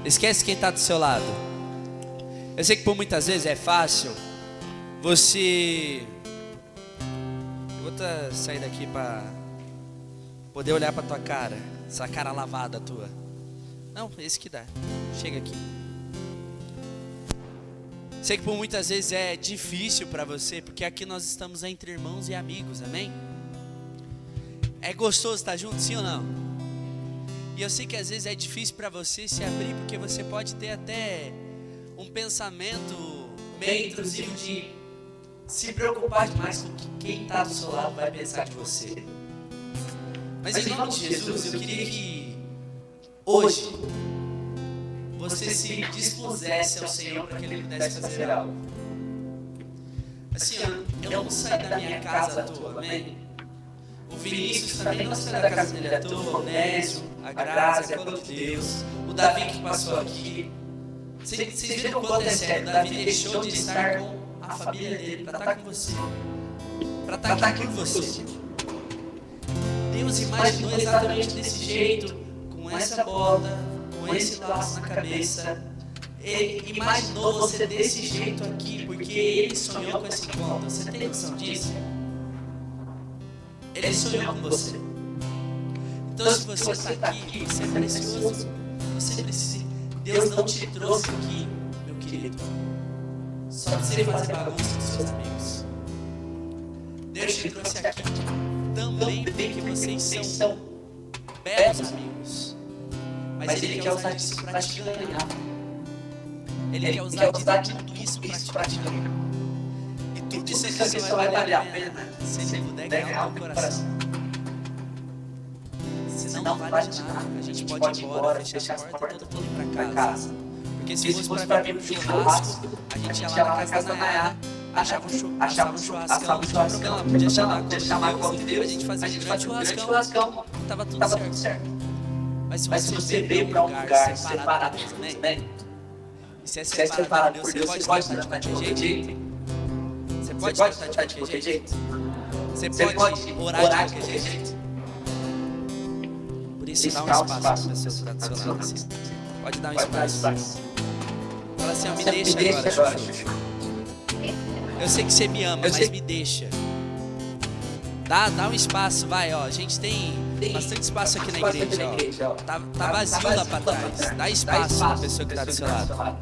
Esquece quem está do seu lado. Eu sei que por muitas vezes é fácil você... Eu vou sair daqui para poder olhar para tua cara, essa cara lavada tua. Não, esse que dá. Chega aqui. Sei que por muitas vezes é difícil para você, porque aqui nós estamos entre irmãos e amigos, amém? É gostoso estar junto, sim ou não? E eu sei que às vezes é difícil para você se abrir, porque você pode ter até um pensamento meio intrusivo de se preocupar demais com o que quem está do seu lado vai pensar de você. Mas em nome de Jesus, eu queria que hoje você se dispusesse ao Senhor para que Ele pudesse fazer algo. Assim, eu não saí da minha casa à toa, amém? O Vinícius também não saiu da casa dele à toa, o Nésio, a Graça, a colo de Deus, o Davi que passou aqui. Vocês viram o quanto é sério? O Davi deixou de estar com a família dele para estar com você, para estar aqui com você. Deus imaginou exatamente desse jeito, com essa bota, com esse laço na cabeça. Ele imaginou você desse jeito aqui, porque Ele sonhou com esse encontro. Você tem noção disso? Ele sonhou com você. Então se você está aqui, você é precioso. Você precisa. Deus não te trouxe aqui, meu querido, só para você fazer bagunça com seus amigos. Deus te trouxe aqui também porque vocês são belos amigos. Mas Ele quer usar isso para te ganhar. Ele quer usar de tudo isso para te ganhar. E tudo isso aqui só vai valer a pena se Ele puder ganhar o teu coração. Senão não vale de nada. A gente pode ir embora, fechar as portas, todo mundo ir para casa. Porque se fosse para vir pro churrasco, a gente ia lá na casa da Nayara, achava um churrascão, não tinha problema, podia chamar quando Deus, a gente fazia um grande churrascão, tava tudo certo. Mas se você veio para um lugar separado de Deus, amém? E se é separado por Deus, você pode estar de qualquer jeito? Você pode estar de qualquer jeito? Você pode orar de qualquer jeito? Por isso dá um espaço para a pessoa que está do seu lado assim. Pode dar um espaço. Fala assim, ó, me deixa agora, Chuchu. Eu sei que você me ama, mas me deixa. Dá um espaço, vai, ó. A gente tem bastante espaço aqui na igreja, ó. Tá vazio lá para trás. Dá espaço para a pessoa que está do seu lado.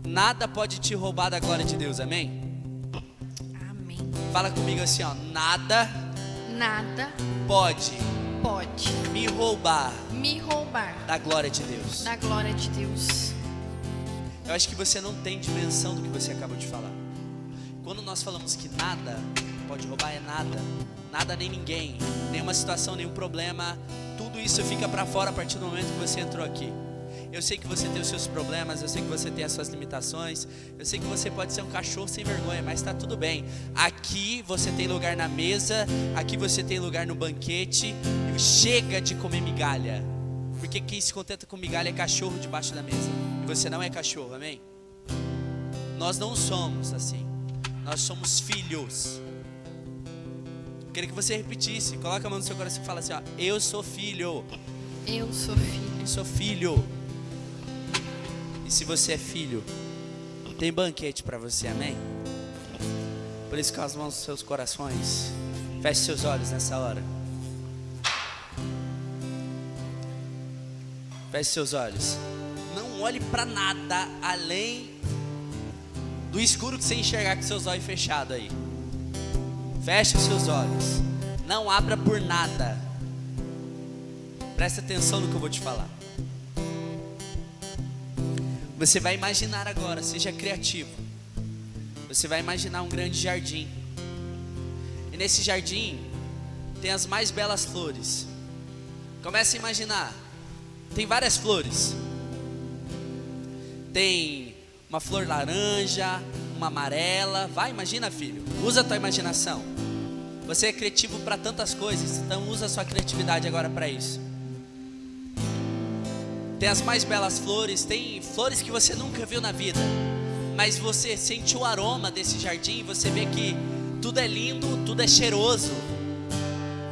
Nada pode te roubar da glória de Deus, amém? Amém. Fala comigo assim, ó. Nada pode me roubar da glória de Deus. Da glória de Deus. Eu acho que você não tem dimensão do que você acabou de falar. Quando nós falamos que nada pode roubar, é nada nem ninguém, nenhuma situação, nenhum problema, tudo isso fica para fora a partir do momento que você entrou aqui. Eu sei que você tem os seus problemas, eu sei que você tem as suas limitações, eu sei que você pode ser um cachorro sem vergonha, mas está tudo bem. Aqui você tem lugar na mesa, aqui você tem lugar no banquete, e chega de comer migalha, porque quem se contenta com migalha é cachorro debaixo da mesa, e você não é cachorro, amém? Nós não somos assim, nós somos filhos. Eu queria que você repetisse, coloca a mão no seu coração e fala assim, ó, eu sou filho. Eu sou filho. Eu sou filho. E se você é filho, tem banquete para você, amém? Por isso, com as mãos nos seus corações, feche seus olhos nessa hora. Feche seus olhos. Não olhe para nada além do escuro que você enxergar com seus olhos fechados aí. Feche os seus olhos. Não abra por nada. Presta atenção no que eu vou te falar. Você vai imaginar agora, seja criativo. Você vai imaginar um grande jardim. E nesse jardim tem as mais belas flores. Comece a imaginar. Tem várias flores. Tem uma flor laranja, uma amarela. Vai, imagina, filho. Usa a tua imaginação. Você é criativo para tantas coisas, então usa a sua criatividade agora para isso. Tem as mais belas flores, tem flores que você nunca viu na vida, mas você sente o aroma desse jardim, você vê que tudo é lindo, tudo é cheiroso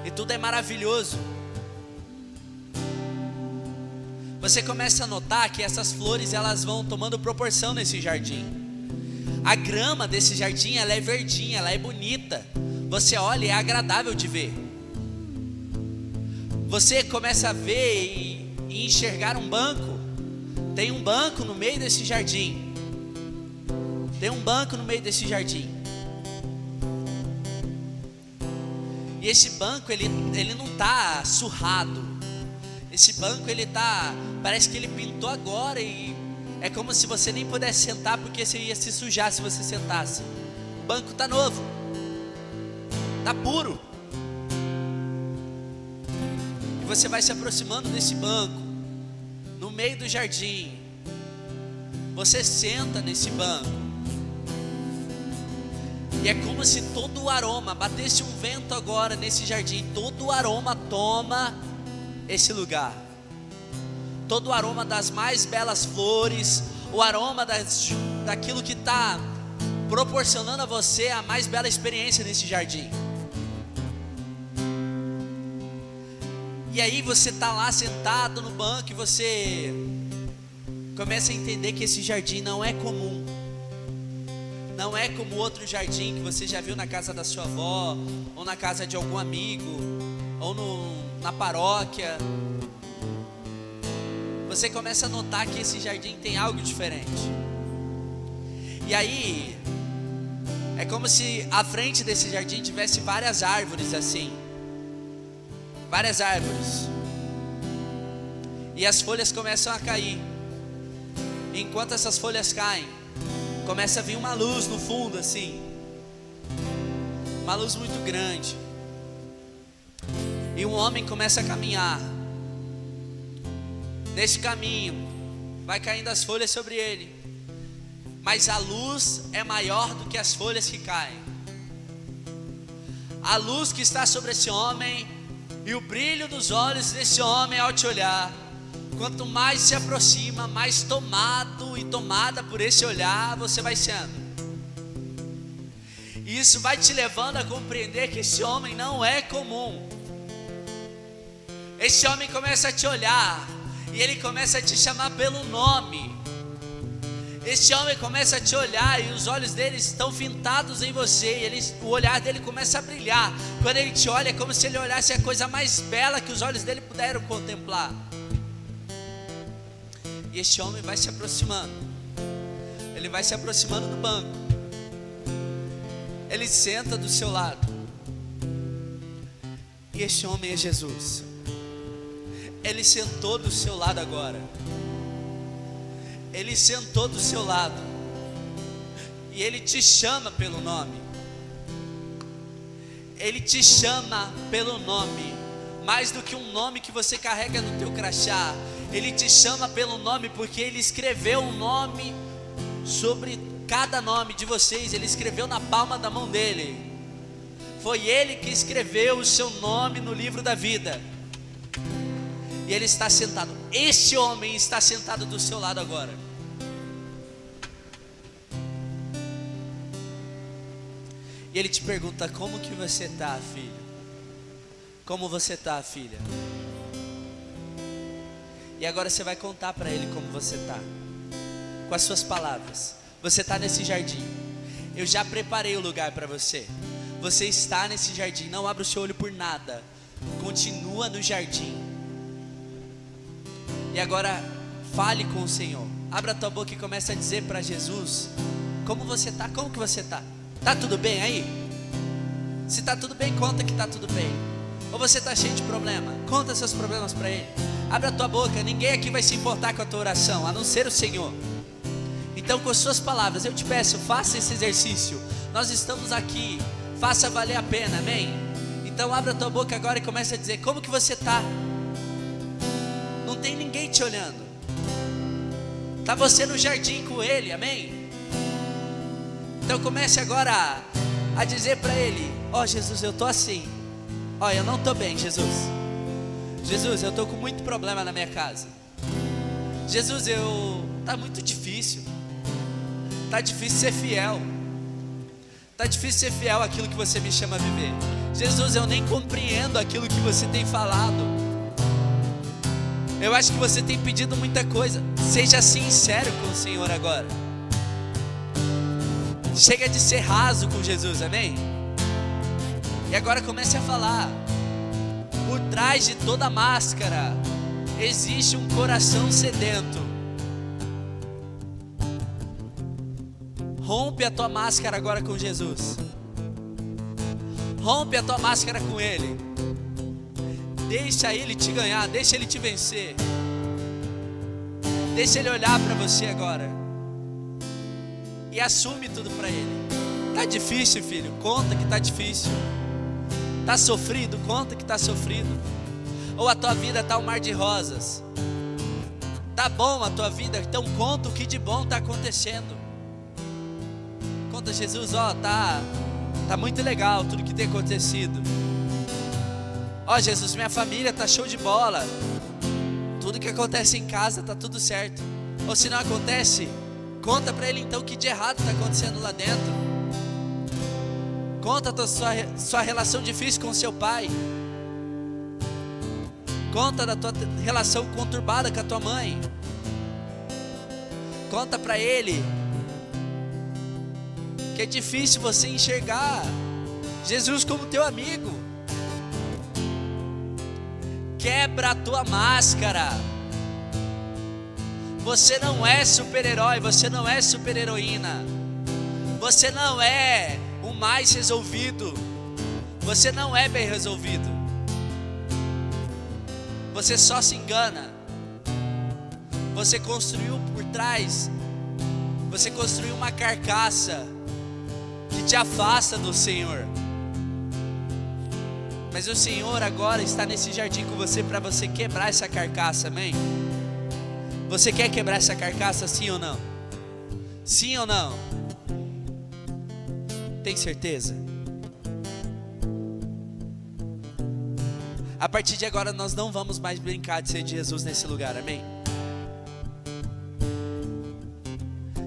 e tudo é maravilhoso. você começa a notar que essas flores elas vão tomando proporção nesse jardim. A grama desse jardim ela é verdinha, ela é bonita. Você olha e é agradável de ver. Você começa a ver e enxergar um banco. Tem um banco no meio desse jardim. Tem um banco no meio desse jardim. E esse banco ele não está surrado. Esse banco ele tá, parece que ele pintou agora e é como se você nem pudesse sentar porque você ia se sujar se você sentasse. O banco tá novo, tá puro. E você vai se aproximando desse banco, no meio do jardim. Você senta nesse banco. E é como se todo o aroma, batesse um vento agora nesse jardim, todo o aroma toma esse lugar. Todo o aroma das mais belas flores, o aroma daquilo que está proporcionando a você a mais bela experiência nesse jardim. E aí você está lá sentado no banco e você começa a entender que esse jardim não é comum. Não é como outro jardim que você já viu na casa da sua avó, ou na casa de algum amigo, ou na paróquia. Você começa a notar que esse jardim tem algo diferente. E aí, é como se à frente desse jardim tivesse várias árvores assim. Várias árvores. E as folhas começam a cair. Enquanto essas folhas caem, começa a vir uma luz no fundo assim. Uma luz muito grande. E um homem começa a caminhar. Nesse caminho, vai caindo as folhas sobre ele. Mas a luz é maior do que as folhas que caem. A luz que está sobre esse homem e o brilho dos olhos desse homem ao te olhar. Quanto mais se aproxima, mais tomado e tomada por esse olhar você vai sendo. E isso vai te levando a compreender que esse homem não é comum. Esse homem começa a te olhar e ele começa a te chamar pelo nome. Esse homem começa a te olhar e os olhos dele estão fintados em você. O olhar dele começa a brilhar. Quando ele te olha é como se ele olhasse a coisa mais bela que os olhos dele puderam contemplar. E esse homem vai se aproximando. Ele vai se aproximando do banco. Ele senta do seu lado. E esse homem é Jesus. Ele sentou do seu lado agora. Ele sentou do seu lado. E ele te chama pelo nome. Ele te chama pelo nome. Mais do que um nome que você carrega no teu crachá. Ele te chama pelo nome porque ele escreveu um nome sobre cada nome de vocês. Ele escreveu na palma da mão dele. Foi ele que escreveu o seu nome no livro da vida. E ele está sentado. Este homem está sentado do seu lado agora. E ele te pergunta: como que você está, filho? Como você está, filha? E agora você vai contar para ele como você está, com as suas palavras. Você está nesse jardim. Eu já preparei o lugar para você. Você está nesse jardim. Não abra o seu olho por nada. Continua no jardim. E agora fale com o Senhor. Abra a tua boca e comece a dizer para Jesus: como você está? Como que você está? Está tudo bem aí? Se está tudo bem, conta que está tudo bem. Ou você está cheio de problema? Conta seus problemas para Ele. Abra a tua boca. Ninguém aqui vai se importar com a tua oração, a não ser o Senhor. Então, com as suas palavras, eu te peço, faça esse exercício. Nós estamos aqui, faça valer a pena, amém? Então abra a tua boca agora e comece a dizer: como que você está? Não tem ninguém te olhando. Está você no jardim com Ele, amém? Então comece agora a dizer para Ele: ó Jesus, eu estou assim. Ó, eu não estou bem, Jesus. Jesus, eu estou com muito problema na minha casa. Jesus, tá muito difícil. Tá difícil ser fiel. Tá difícil ser fiel àquilo que você me chama a viver. Jesus, eu nem compreendo aquilo que você tem falado. Eu acho que você tem pedido muita coisa. Seja sincero com o Senhor agora. Chega de ser raso com Jesus, amém? E agora comece a falar. Por trás de toda máscara existe um coração sedento. Rompe a tua máscara agora com Jesus. Rompe a tua máscara com Ele. Deixa Ele te ganhar, deixa Ele te vencer. Deixa Ele olhar para você agora. E assume tudo para Ele. Tá difícil, filho? Conta que tá difícil. Tá sofrido? Conta que tá sofrido. Ou a tua vida tá um mar de rosas. Tá bom a tua vida? Então conta o que de bom tá acontecendo. Conta, Jesus, ó, tá muito legal tudo que tem acontecido. Ó, Jesus, minha família tá show de bola. Tudo que acontece em casa tá tudo certo. Ou se não acontece, conta pra Ele então o que de errado tá acontecendo lá dentro. Conta a sua relação difícil com seu pai. Conta da tua relação conturbada com a tua mãe. Conta pra Ele que é difícil você enxergar Jesus como teu amigo. Quebra a tua máscara. Você não é super-herói, você não é super-heroína. Você não é o mais resolvido. Você não é bem resolvido. Você só se engana. Você construiu por trás, você construiu uma carcaça que te afasta do Senhor. Mas o Senhor agora está nesse jardim com você para você quebrar essa carcaça, amém? Você quer quebrar essa carcaça, sim ou não? Sim ou não? Tem certeza? A partir de agora nós não vamos mais brincar de ser de Jesus nesse lugar, amém?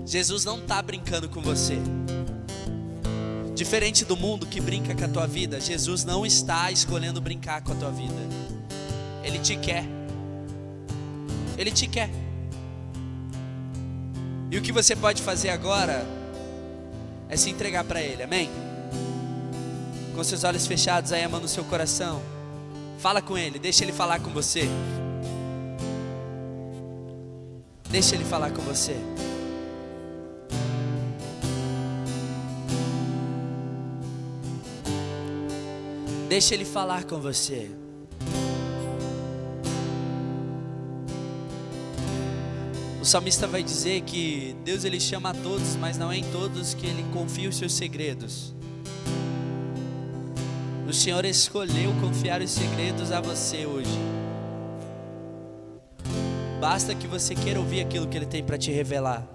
Jesus não está brincando com você. Diferente do mundo que brinca com a tua vida, Jesus não está escolhendo brincar com a tua vida. Ele te quer. Ele te quer. E o que você pode fazer agora é se entregar para Ele, amém? Com seus olhos fechados aí, amando o seu coração. Fala com Ele, deixa Ele falar com você. Deixa Ele falar com você. Deixa Ele falar com você. O salmista vai dizer que Deus Ele chama a todos, mas não é em todos que Ele confia os seus segredos. O Senhor escolheu confiar os segredos a você hoje. Basta que você queira ouvir aquilo que Ele tem para te revelar.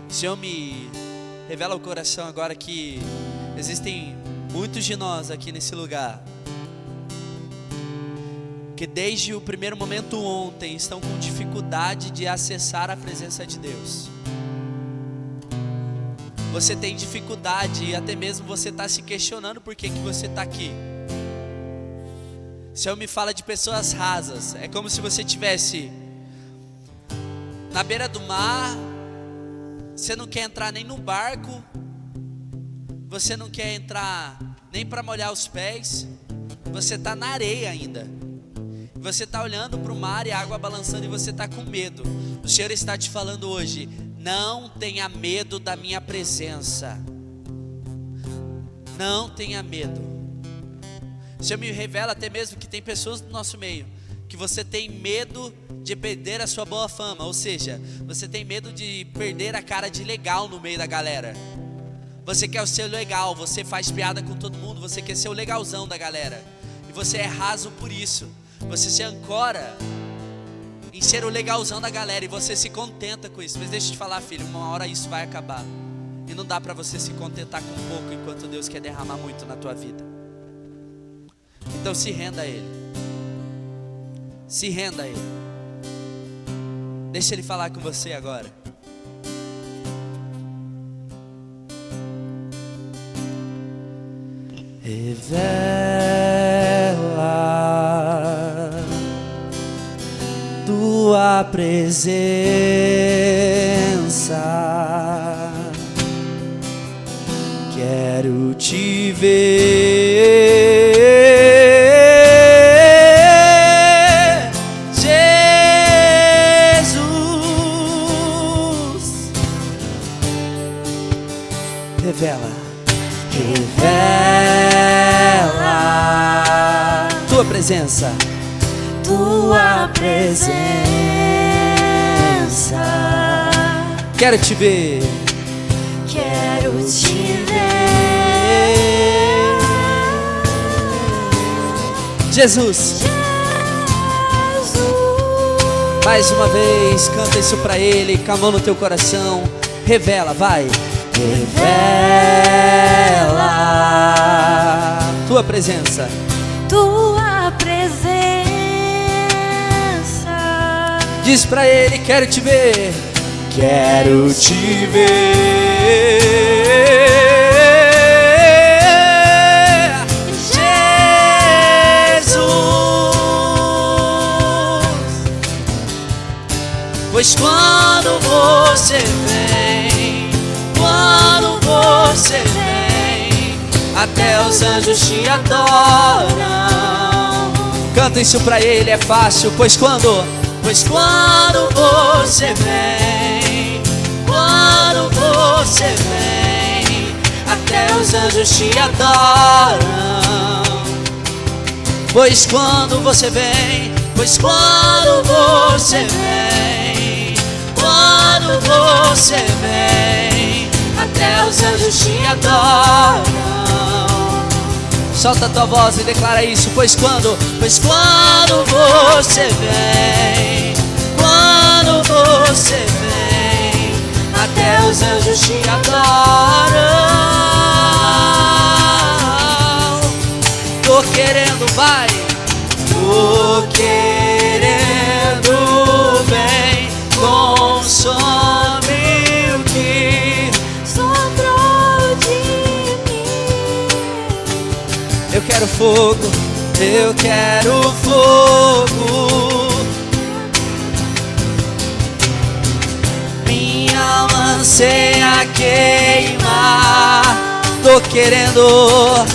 O Senhor me revela o coração agora que existem muitos de nós aqui nesse lugar que desde o primeiro momento ontem estão com dificuldade de acessar a presença de Deus. Você tem dificuldade e até mesmo você está se questionando por que você está aqui. O Senhor me fala de pessoas rasas. É como se você estivesse na beira do mar. Você não quer entrar nem no barco. Você não quer entrar nem para molhar os pés. Você está na areia ainda. Você está olhando para o mar e a água balançando e você está com medo. O Senhor está te falando hoje: não tenha medo da minha presença. Não tenha medo. O Senhor me revela até mesmo que tem pessoas no nosso meio que você tem medo de perder a sua boa fama. Ou seja, você tem medo de perder a cara de legal no meio da galera. Você quer ser legal, você faz piada com todo mundo, você quer ser o legalzão da galera. E você é raso por isso. Você se ancora em ser o legalzão da galera e você se contenta com isso. Mas deixa eu te falar, filho, uma hora isso vai acabar. E não dá para você se contentar com pouco enquanto Deus quer derramar muito na tua vida. Então se renda a Ele. Se renda a Ele. Deixa Ele falar com você agora. Revela tua presença. Quero te ver, Jesus. Revela, revela tua presença, tua presença. Quero te ver, Quero te ver. Jesus. Mais uma vez, canta isso pra Ele, com a mão no teu coração. Revela, vai. Revela tua presença. Tua presença. Diz pra Ele, quero te ver. Quero te ver, Jesus. Pois quando você vem, até os anjos te adoram. Canta isso pra Ele, é fácil. Pois quando você vem, até os anjos te adoram. Pois quando você vem, até os anjos te adoram. Solta a tua voz e declara isso. Pois quando você vem, até os anjos te adoram. Tô querendo, vai. Tô querendo bem, consome o que sobrou de mim. eu quero fogo, eu quero fogo. Minha alma anseia queimar. Tô querendo,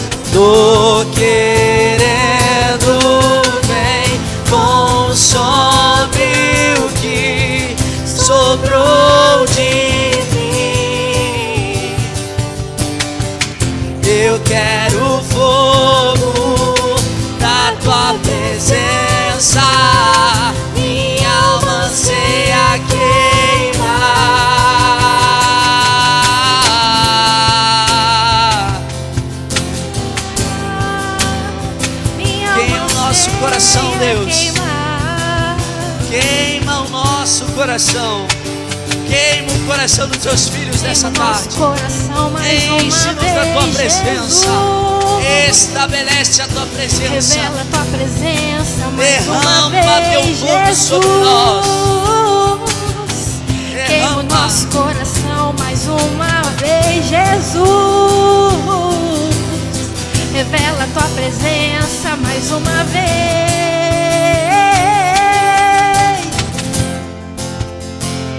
vem, consome o que sobrou de mim. Eu quero fogo da tua presença. Minha alma anseia queimar. Queima o nosso coração, Deus. Queima o nosso coração. Queima o coração dos teus filhos nessa tarde. Enche-nos da tua presença. Estabelece a tua presença. Revela a tua presença mais uma Derrama teu vez, fogo sobre nós. Queima o nosso coração mais uma vez, Jesus. Revela a tua presença mais uma vez.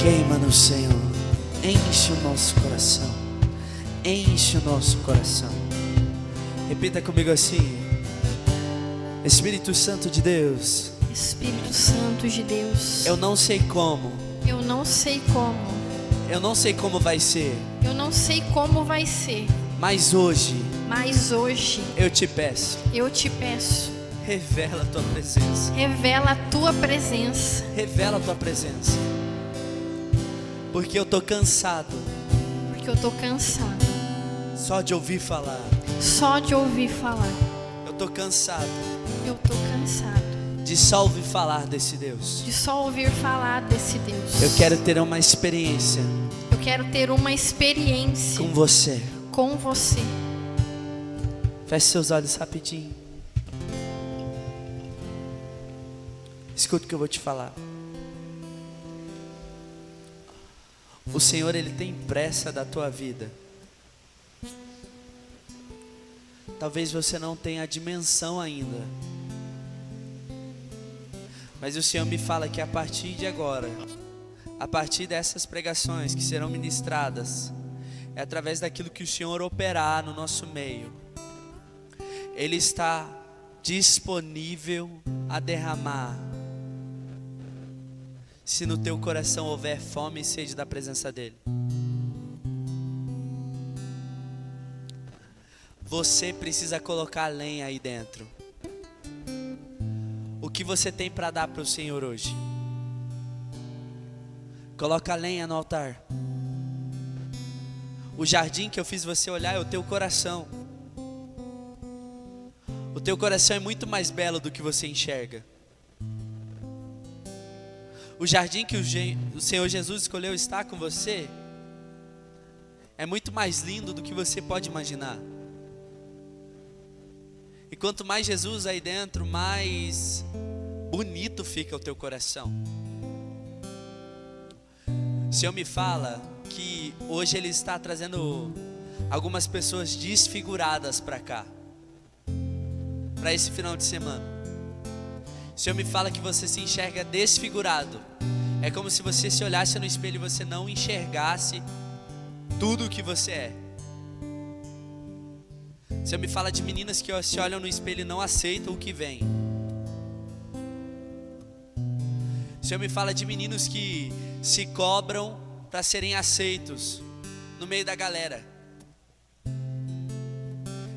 Queima-nos, Senhor. Enche o nosso coração. Enche o nosso coração. Repita comigo assim: Espírito Santo de Deus, Espírito Santo de Deus, eu não sei como, eu não sei como, eu não sei como vai ser, eu não sei como vai ser, mas hoje eu te peço, revela a tua presença, revela a tua presença, revela a tua presença, porque eu tô cansado só de ouvir falar, eu tô cansado de só ouvir falar desse Deus. Eu quero ter uma experiência com você. Feche seus olhos rapidinho. Escuta o que eu vou te falar. O Senhor, Ele tem pressa da tua vida. Talvez você não tenha a dimensão ainda Mas o Senhor me fala que a partir de agora, a partir dessas pregações que serão ministradas, é através daquilo que o Senhor operar no nosso meio, Ele está disponível a derramar. Se no teu coração houver fome e sede da presença dEle, você precisa colocar lenha aí dentro. O que você tem para dar para o Senhor hoje? Coloca lenha no altar. O jardim que eu fiz você olhar é o teu coração. O teu coração é muito mais belo do que você enxerga. O jardim que o Senhor Jesus escolheu estar com você é muito mais lindo do que você pode imaginar. E quanto mais Jesus aí dentro, mais bonito fica o teu coração. O Senhor me fala que hoje Ele está trazendo algumas pessoas desfiguradas para cá, para esse final de semana. O Senhor me fala que você se enxerga desfigurado. É como se você se olhasse no espelho e você não enxergasse tudo o que você é. O Senhor me fala de meninas que se olham no espelho e não aceitam o que vem. O Senhor me fala de meninos que se cobram para serem aceitos no meio da galera.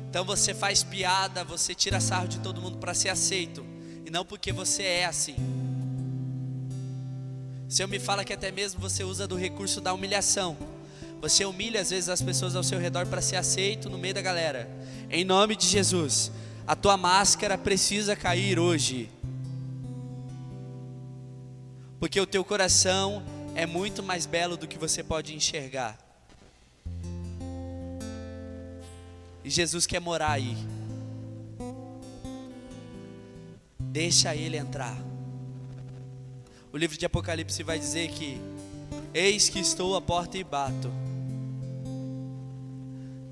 Então você faz piada, você tira sarro de todo mundo para ser aceito, e não porque você é assim. O Senhor me fala que até mesmo você usa do recurso da humilhação. Você humilha às vezes as pessoas ao seu redor para ser aceito no meio da galera. Em nome de Jesus, a tua máscara precisa cair hoje, porque o teu coração é muito mais belo do que você pode enxergar. E Jesus quer morar aí. Deixa Ele entrar. O livro de Apocalipse vai dizer que: eis que estou à porta e bato.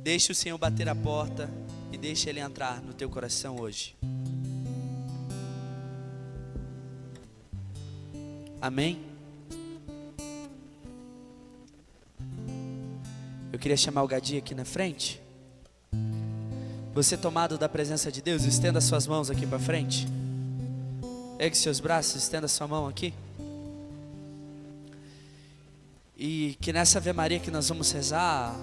Deixa o Senhor bater a porta e deixa Ele entrar no teu coração hoje. Amém? Eu queria chamar o Gadi aqui na frente. Você tomado da presença de Deus, estenda suas mãos aqui para frente. Ergue seus braços, estenda sua mão aqui. E que nessa Ave Maria que nós vamos rezar,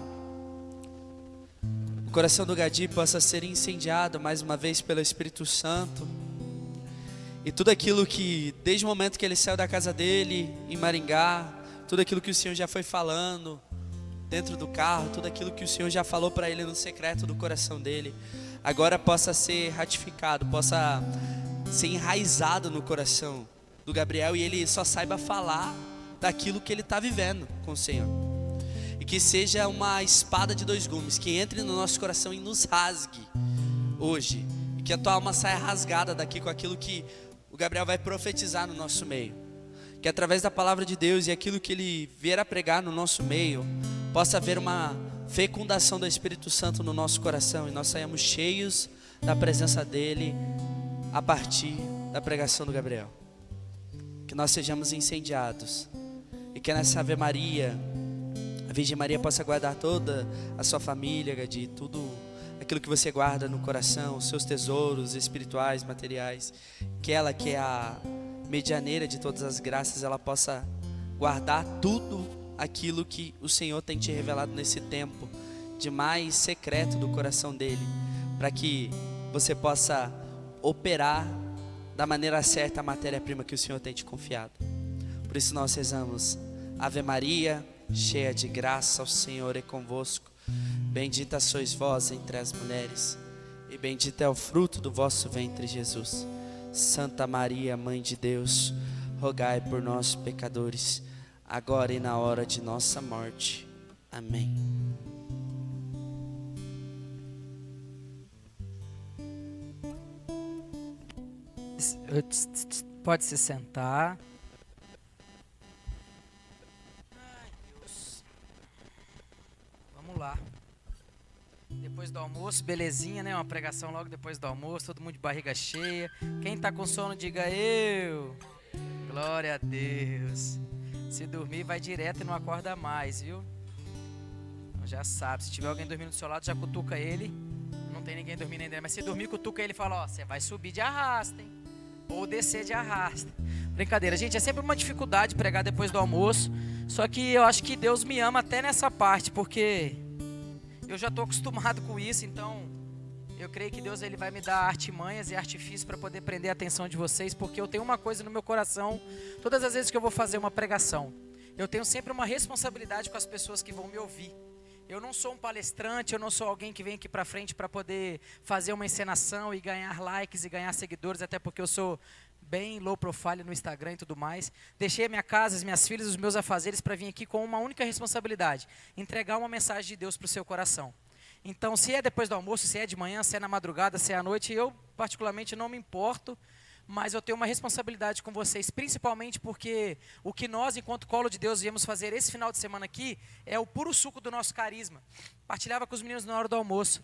o coração do Gadi possa ser incendiado mais uma vez pelo Espírito Santo. E tudo aquilo que, desde o momento que ele saiu da casa dele, em Maringá, tudo aquilo que o Senhor já foi falando dentro do carro, tudo aquilo que o Senhor já falou para ele no secreto do coração dele, agora possa ser ratificado, possa ser enraizado no coração do Gabriel, e ele só saiba falar daquilo que ele está vivendo com o Senhor. E que seja uma espada de dois gumes, que entre no nosso coração e nos rasgue hoje, e que a tua alma saia rasgada daqui com aquilo que o Gabriel vai profetizar no nosso meio. Que através da palavra de Deus e aquilo que ele vier a pregar no nosso meio, possa haver uma fecundação do Espírito Santo no nosso coração, e nós saímos cheios da presença dele a partir da pregação do Gabriel. Que nós sejamos incendiados, e que nessa Ave Maria, a Virgem Maria possa guardar toda a sua família, Gadi, tudo aquilo que você guarda no coração, os seus tesouros espirituais, materiais, que ela, que é a medianeira de todas as graças, ela possa guardar tudo aquilo que o Senhor tem te revelado nesse tempo de mais secreto do coração dele, para que você possa operar da maneira certa a matéria-prima que o Senhor tem te confiado. Por isso nós rezamos: Ave Maria, cheia de graça, o Senhor é convosco. Bendita sois vós entre as mulheres, e bendito é o fruto do vosso ventre, Jesus. Santa Maria, Mãe de Deus, rogai por nós, pecadores, agora e na hora de nossa morte. Amém. Pode se sentar. Ai, Deus. Vamos lá. Depois do almoço, belezinha, né? Uma pregação logo depois do almoço, todo mundo de barriga cheia. Quem tá com sono, diga eu. Glória a Deus. Se dormir, vai direto e não acorda mais, viu? Então já sabe, se tiver alguém dormindo do seu lado, já cutuca ele. Não tem ninguém dormindo ainda, mas se dormir, cutuca ele e fala, ó, você vai subir de arrasto, hein? Ou descer de arrasto. Brincadeira, gente, é sempre uma dificuldade pregar depois do almoço. Só que eu acho que Deus me ama até nessa parte, porque eu já estou acostumado com isso, então eu creio que Deus ele vai me dar artimanhas e artifícios para poder prender a atenção de vocês, porque eu tenho uma coisa no meu coração, todas as vezes que eu vou fazer uma pregação, eu tenho sempre uma responsabilidade com as pessoas que vão me ouvir. Eu não sou um palestrante, eu não sou alguém que vem aqui para frente para poder fazer uma encenação e ganhar likes e ganhar seguidores, até porque eu sou bem low profile no Instagram e tudo mais. Deixei a minha casa, as minhas filhas, os meus afazeres para vir aqui com uma única responsabilidade, entregar uma mensagem de Deus para o seu coração. Então, se é depois do almoço, se é de manhã, se é na madrugada, se é à noite, eu particularmente não me importo, mas eu tenho uma responsabilidade com vocês, principalmente porque o que nós, enquanto Colo de Deus, viemos fazer esse final de semana aqui, é o puro suco do nosso carisma. Partilhava com os meninos na hora do almoço.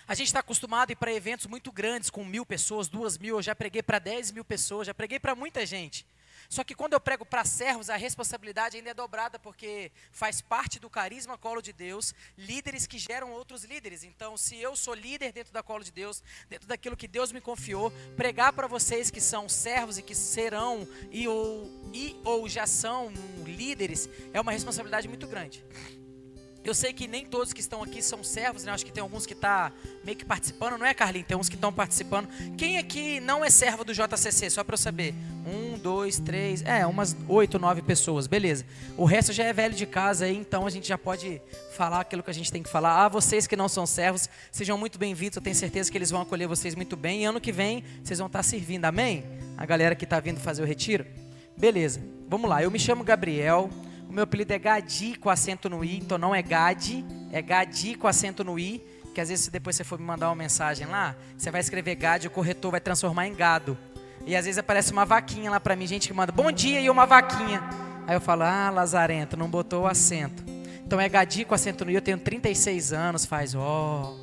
A gente está acostumado a ir para eventos muito grandes, com 1.000 pessoas, 2.000, eu já preguei para 10.000 pessoas, já preguei para muita gente. Só que quando eu prego para servos, a responsabilidade ainda é dobrada, porque faz parte do carisma Colo de Deus, líderes que geram outros líderes. Então, se eu sou líder dentro da Colo de Deus, dentro daquilo que Deus me confiou, pregar para vocês que são servos e que serão ou já são líderes, é uma responsabilidade muito grande. Eu sei que nem todos que estão aqui são servos, né? Acho que tem alguns que estão meio que participando, não é, Carlinhos? Tem uns que estão participando. Quem aqui não é servo do JCC? Só para eu saber. 1, 2, 3, umas 8, 9 pessoas, beleza. O resto já é velho de casa aí, então a gente já pode falar aquilo que a gente tem que falar. Vocês que não são servos, sejam muito bem-vindos, eu tenho certeza que eles vão acolher vocês muito bem. E ano que vem, vocês vão estar servindo, amém? A galera que está vindo fazer o retiro. Beleza, vamos lá, eu me chamo Gabriel. O meu apelido é Gadi com acento no I, então não é Gadi, é Gadi com acento no I, que às vezes se depois você for me mandar uma mensagem lá, você vai escrever Gadi, o corretor vai transformar em gado. E às vezes aparece uma vaquinha lá pra mim, gente que manda, bom dia, e uma vaquinha. Aí eu falo, lazarento, não botou o acento. Então é Gadi com acento no I, eu tenho 36 anos, faz eu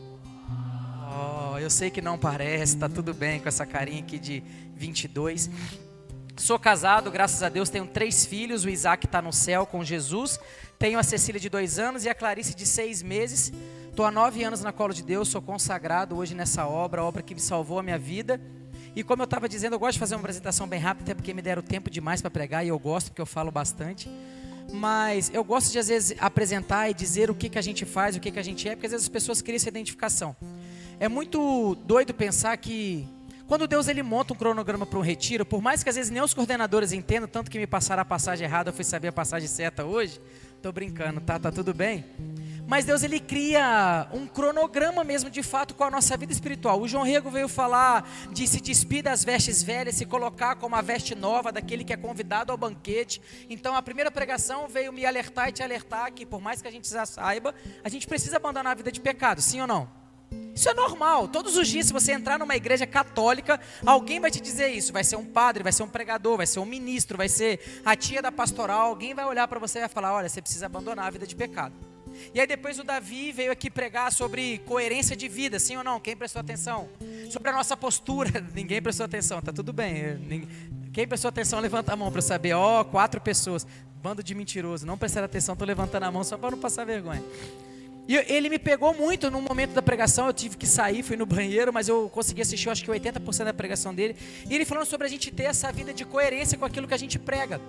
sei que não parece, tá tudo bem com essa carinha aqui de 22. Sou casado, graças a Deus, tenho 3 filhos, o Isaac está no céu com Jesus, tenho a Cecília de 2 anos e a Clarice de 6 meses, estou há 9 anos na Colo de Deus, sou consagrado hoje nessa obra, a obra que me salvou a minha vida, e como eu estava dizendo, eu gosto de fazer uma apresentação bem rápida, até porque me deram tempo demais para pregar, e eu gosto, porque eu falo bastante, mas eu gosto de às vezes apresentar e dizer o que a gente faz, o que a gente é, porque às vezes as pessoas querem essa identificação. É muito doido pensar que quando Deus ele monta um cronograma para um retiro, por mais que às vezes nem os coordenadores entendam, tanto que me passaram a passagem errada, eu fui saber a passagem certa hoje, tô brincando, tá tudo bem? Mas Deus ele cria um cronograma mesmo de fato com a nossa vida espiritual. O João Rego veio falar de se despir das vestes velhas, se colocar como a veste nova daquele que é convidado ao banquete. Então a primeira pregação veio me alertar e te alertar que por mais que a gente já saiba, a gente precisa abandonar a vida de pecado, sim ou não? Isso é normal, todos os dias se você entrar numa igreja católica, alguém vai te dizer isso, vai ser um padre, vai ser um pregador, vai ser um ministro, vai ser a tia da pastoral, alguém vai olhar para você e vai falar, olha, você precisa abandonar a vida de pecado. E aí depois o Davi veio aqui pregar sobre coerência de vida, sim ou não? Quem prestou atenção? Sobre a nossa postura, ninguém prestou atenção, tá tudo bem. Quem prestou atenção, levanta a mão para eu saber, 4 pessoas, bando de mentiroso, não prestaram atenção, estou levantando a mão só para não passar vergonha. E ele me pegou muito no momento da pregação, eu tive que sair, fui no banheiro, mas eu consegui assistir, acho que 80% da pregação dele. E ele falando sobre a gente ter essa vida de coerência com aquilo que a gente prega.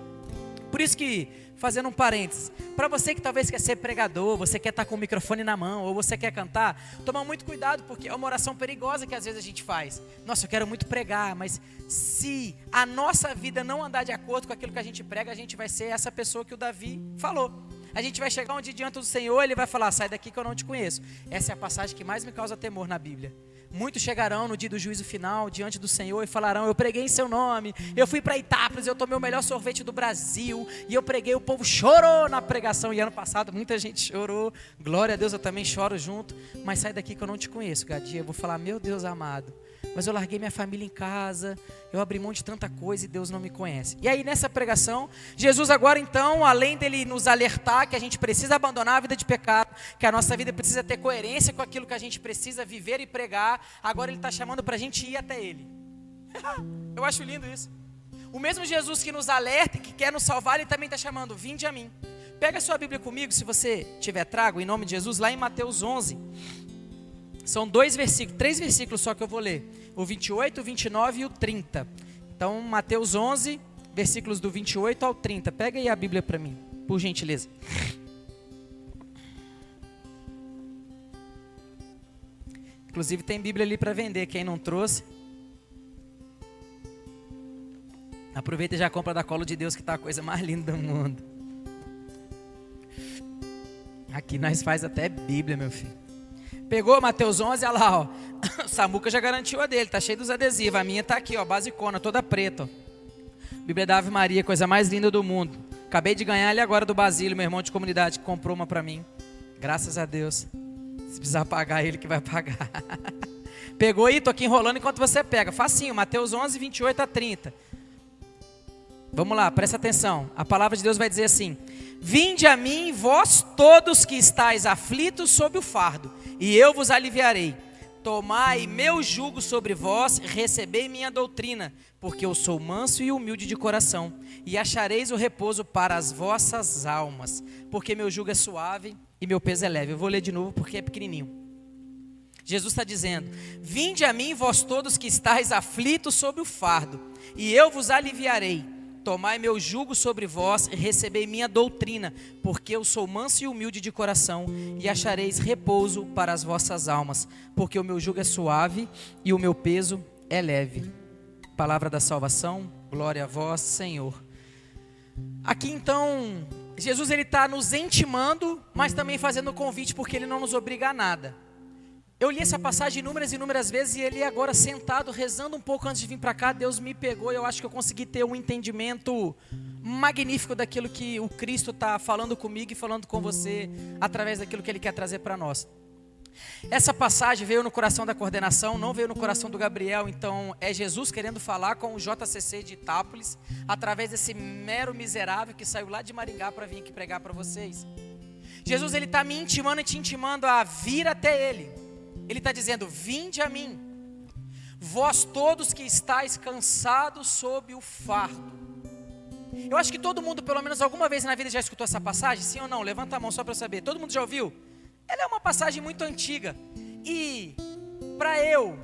Por isso que, fazendo um parênteses, para você que talvez quer ser pregador, você quer estar com o microfone na mão, ou você quer cantar, toma muito cuidado, porque é uma oração perigosa que às vezes a gente faz. Nossa, eu quero muito pregar, mas se a nossa vida não andar de acordo com aquilo que a gente prega, a gente vai ser essa pessoa que o Davi falou. A gente vai chegar um dia diante do Senhor, Ele vai falar, sai daqui que eu não te conheço. Essa é a passagem que mais me causa temor na Bíblia. Muitos chegarão no dia do juízo final, diante do Senhor, e falarão, eu preguei em seu nome, eu fui para Itápolis, eu tomei o melhor sorvete do Brasil, e eu preguei, o povo chorou na pregação, e ano passado muita gente chorou, glória a Deus, eu também choro junto, mas sai daqui que eu não te conheço, Gadia. Eu vou falar, meu Deus amado, mas eu larguei minha família em casa, eu abri mão de tanta coisa e Deus não me conhece. E aí nessa pregação, Jesus agora então, além dele nos alertar que a gente precisa abandonar a vida de pecado, que a nossa vida precisa ter coerência com aquilo que a gente precisa viver e pregar, agora ele está chamando para a gente ir até ele. Eu acho lindo isso. O mesmo Jesus que nos alerta e que quer nos salvar, Ele também está chamando, vinde a mim. Pega a sua Bíblia comigo, se você tiver trago, em nome de Jesus, lá em Mateus 11. São 3 versículos só que eu vou ler. O 28, o 29 e o 30. Então, Mateus 11, versículos do 28 ao 30. Pega aí a Bíblia para mim, por gentileza. Inclusive tem Bíblia ali para vender, quem não trouxe. Aproveita e já compra da Colo de Deus, que tá a coisa mais linda do mundo. Aqui nós faz até Bíblia, meu filho. Pegou Mateus 11, olha lá, ó. O Samuca já garantiu a dele, tá cheio dos adesivos. A minha tá aqui, ó, basicona, toda preta, ó. Bíblia da Ave Maria, coisa mais linda do mundo. Acabei de ganhar ali agora do Basílio, meu irmão de comunidade, que comprou uma pra mim. Graças a Deus. Se precisar pagar, ele que vai pagar. Pegou aí, tô aqui enrolando enquanto você pega. Facinho, Mateus 11, 28 a 30. Vamos lá, presta atenção. A palavra de Deus vai dizer assim: vinde a mim, vós todos que estáis aflitos sob o fardo, e eu vos aliviarei. Tomai meu jugo sobre vós, recebei minha doutrina, porque eu sou manso e humilde de coração, e achareis o repouso para as vossas almas, porque meu jugo é suave e meu peso é leve. Eu vou ler de novo porque é pequenininho. Jesus está dizendo: vinde a mim, vós todos que estáis aflitos sob o fardo, e eu vos aliviarei. Tomai meu jugo sobre vós, recebei minha doutrina, porque eu sou manso e humilde de coração, e achareis repouso para as vossas almas, porque o meu jugo é suave e o meu peso é leve. Palavra da salvação, glória a vós, Senhor. Aqui então, Jesus ele está nos intimando, mas também fazendo o convite, porque Ele não nos obriga a nada. Eu li essa passagem inúmeras e inúmeras vezes, e ele agora sentado, rezando um pouco antes de vir para cá, Deus me pegou e eu acho que eu consegui ter um entendimento magnífico daquilo que o Cristo está falando comigo e falando com você, através daquilo que Ele quer trazer para nós. Essa passagem veio no coração da coordenação, não veio no coração do Gabriel, então é Jesus querendo falar com o JCC de Itápolis, através desse mero miserável que saiu lá de Maringá para vir aqui pregar para vocês. Jesus ele está me intimando e te intimando a vir até Ele. Ele está dizendo: vinde a mim, vós todos que estáis cansados sob o fardo. Eu acho que todo mundo, pelo menos alguma vez na vida, já escutou essa passagem, sim ou não? Levanta a mão só para eu saber. Todo mundo já ouviu? Ela é uma passagem muito antiga. E para eu,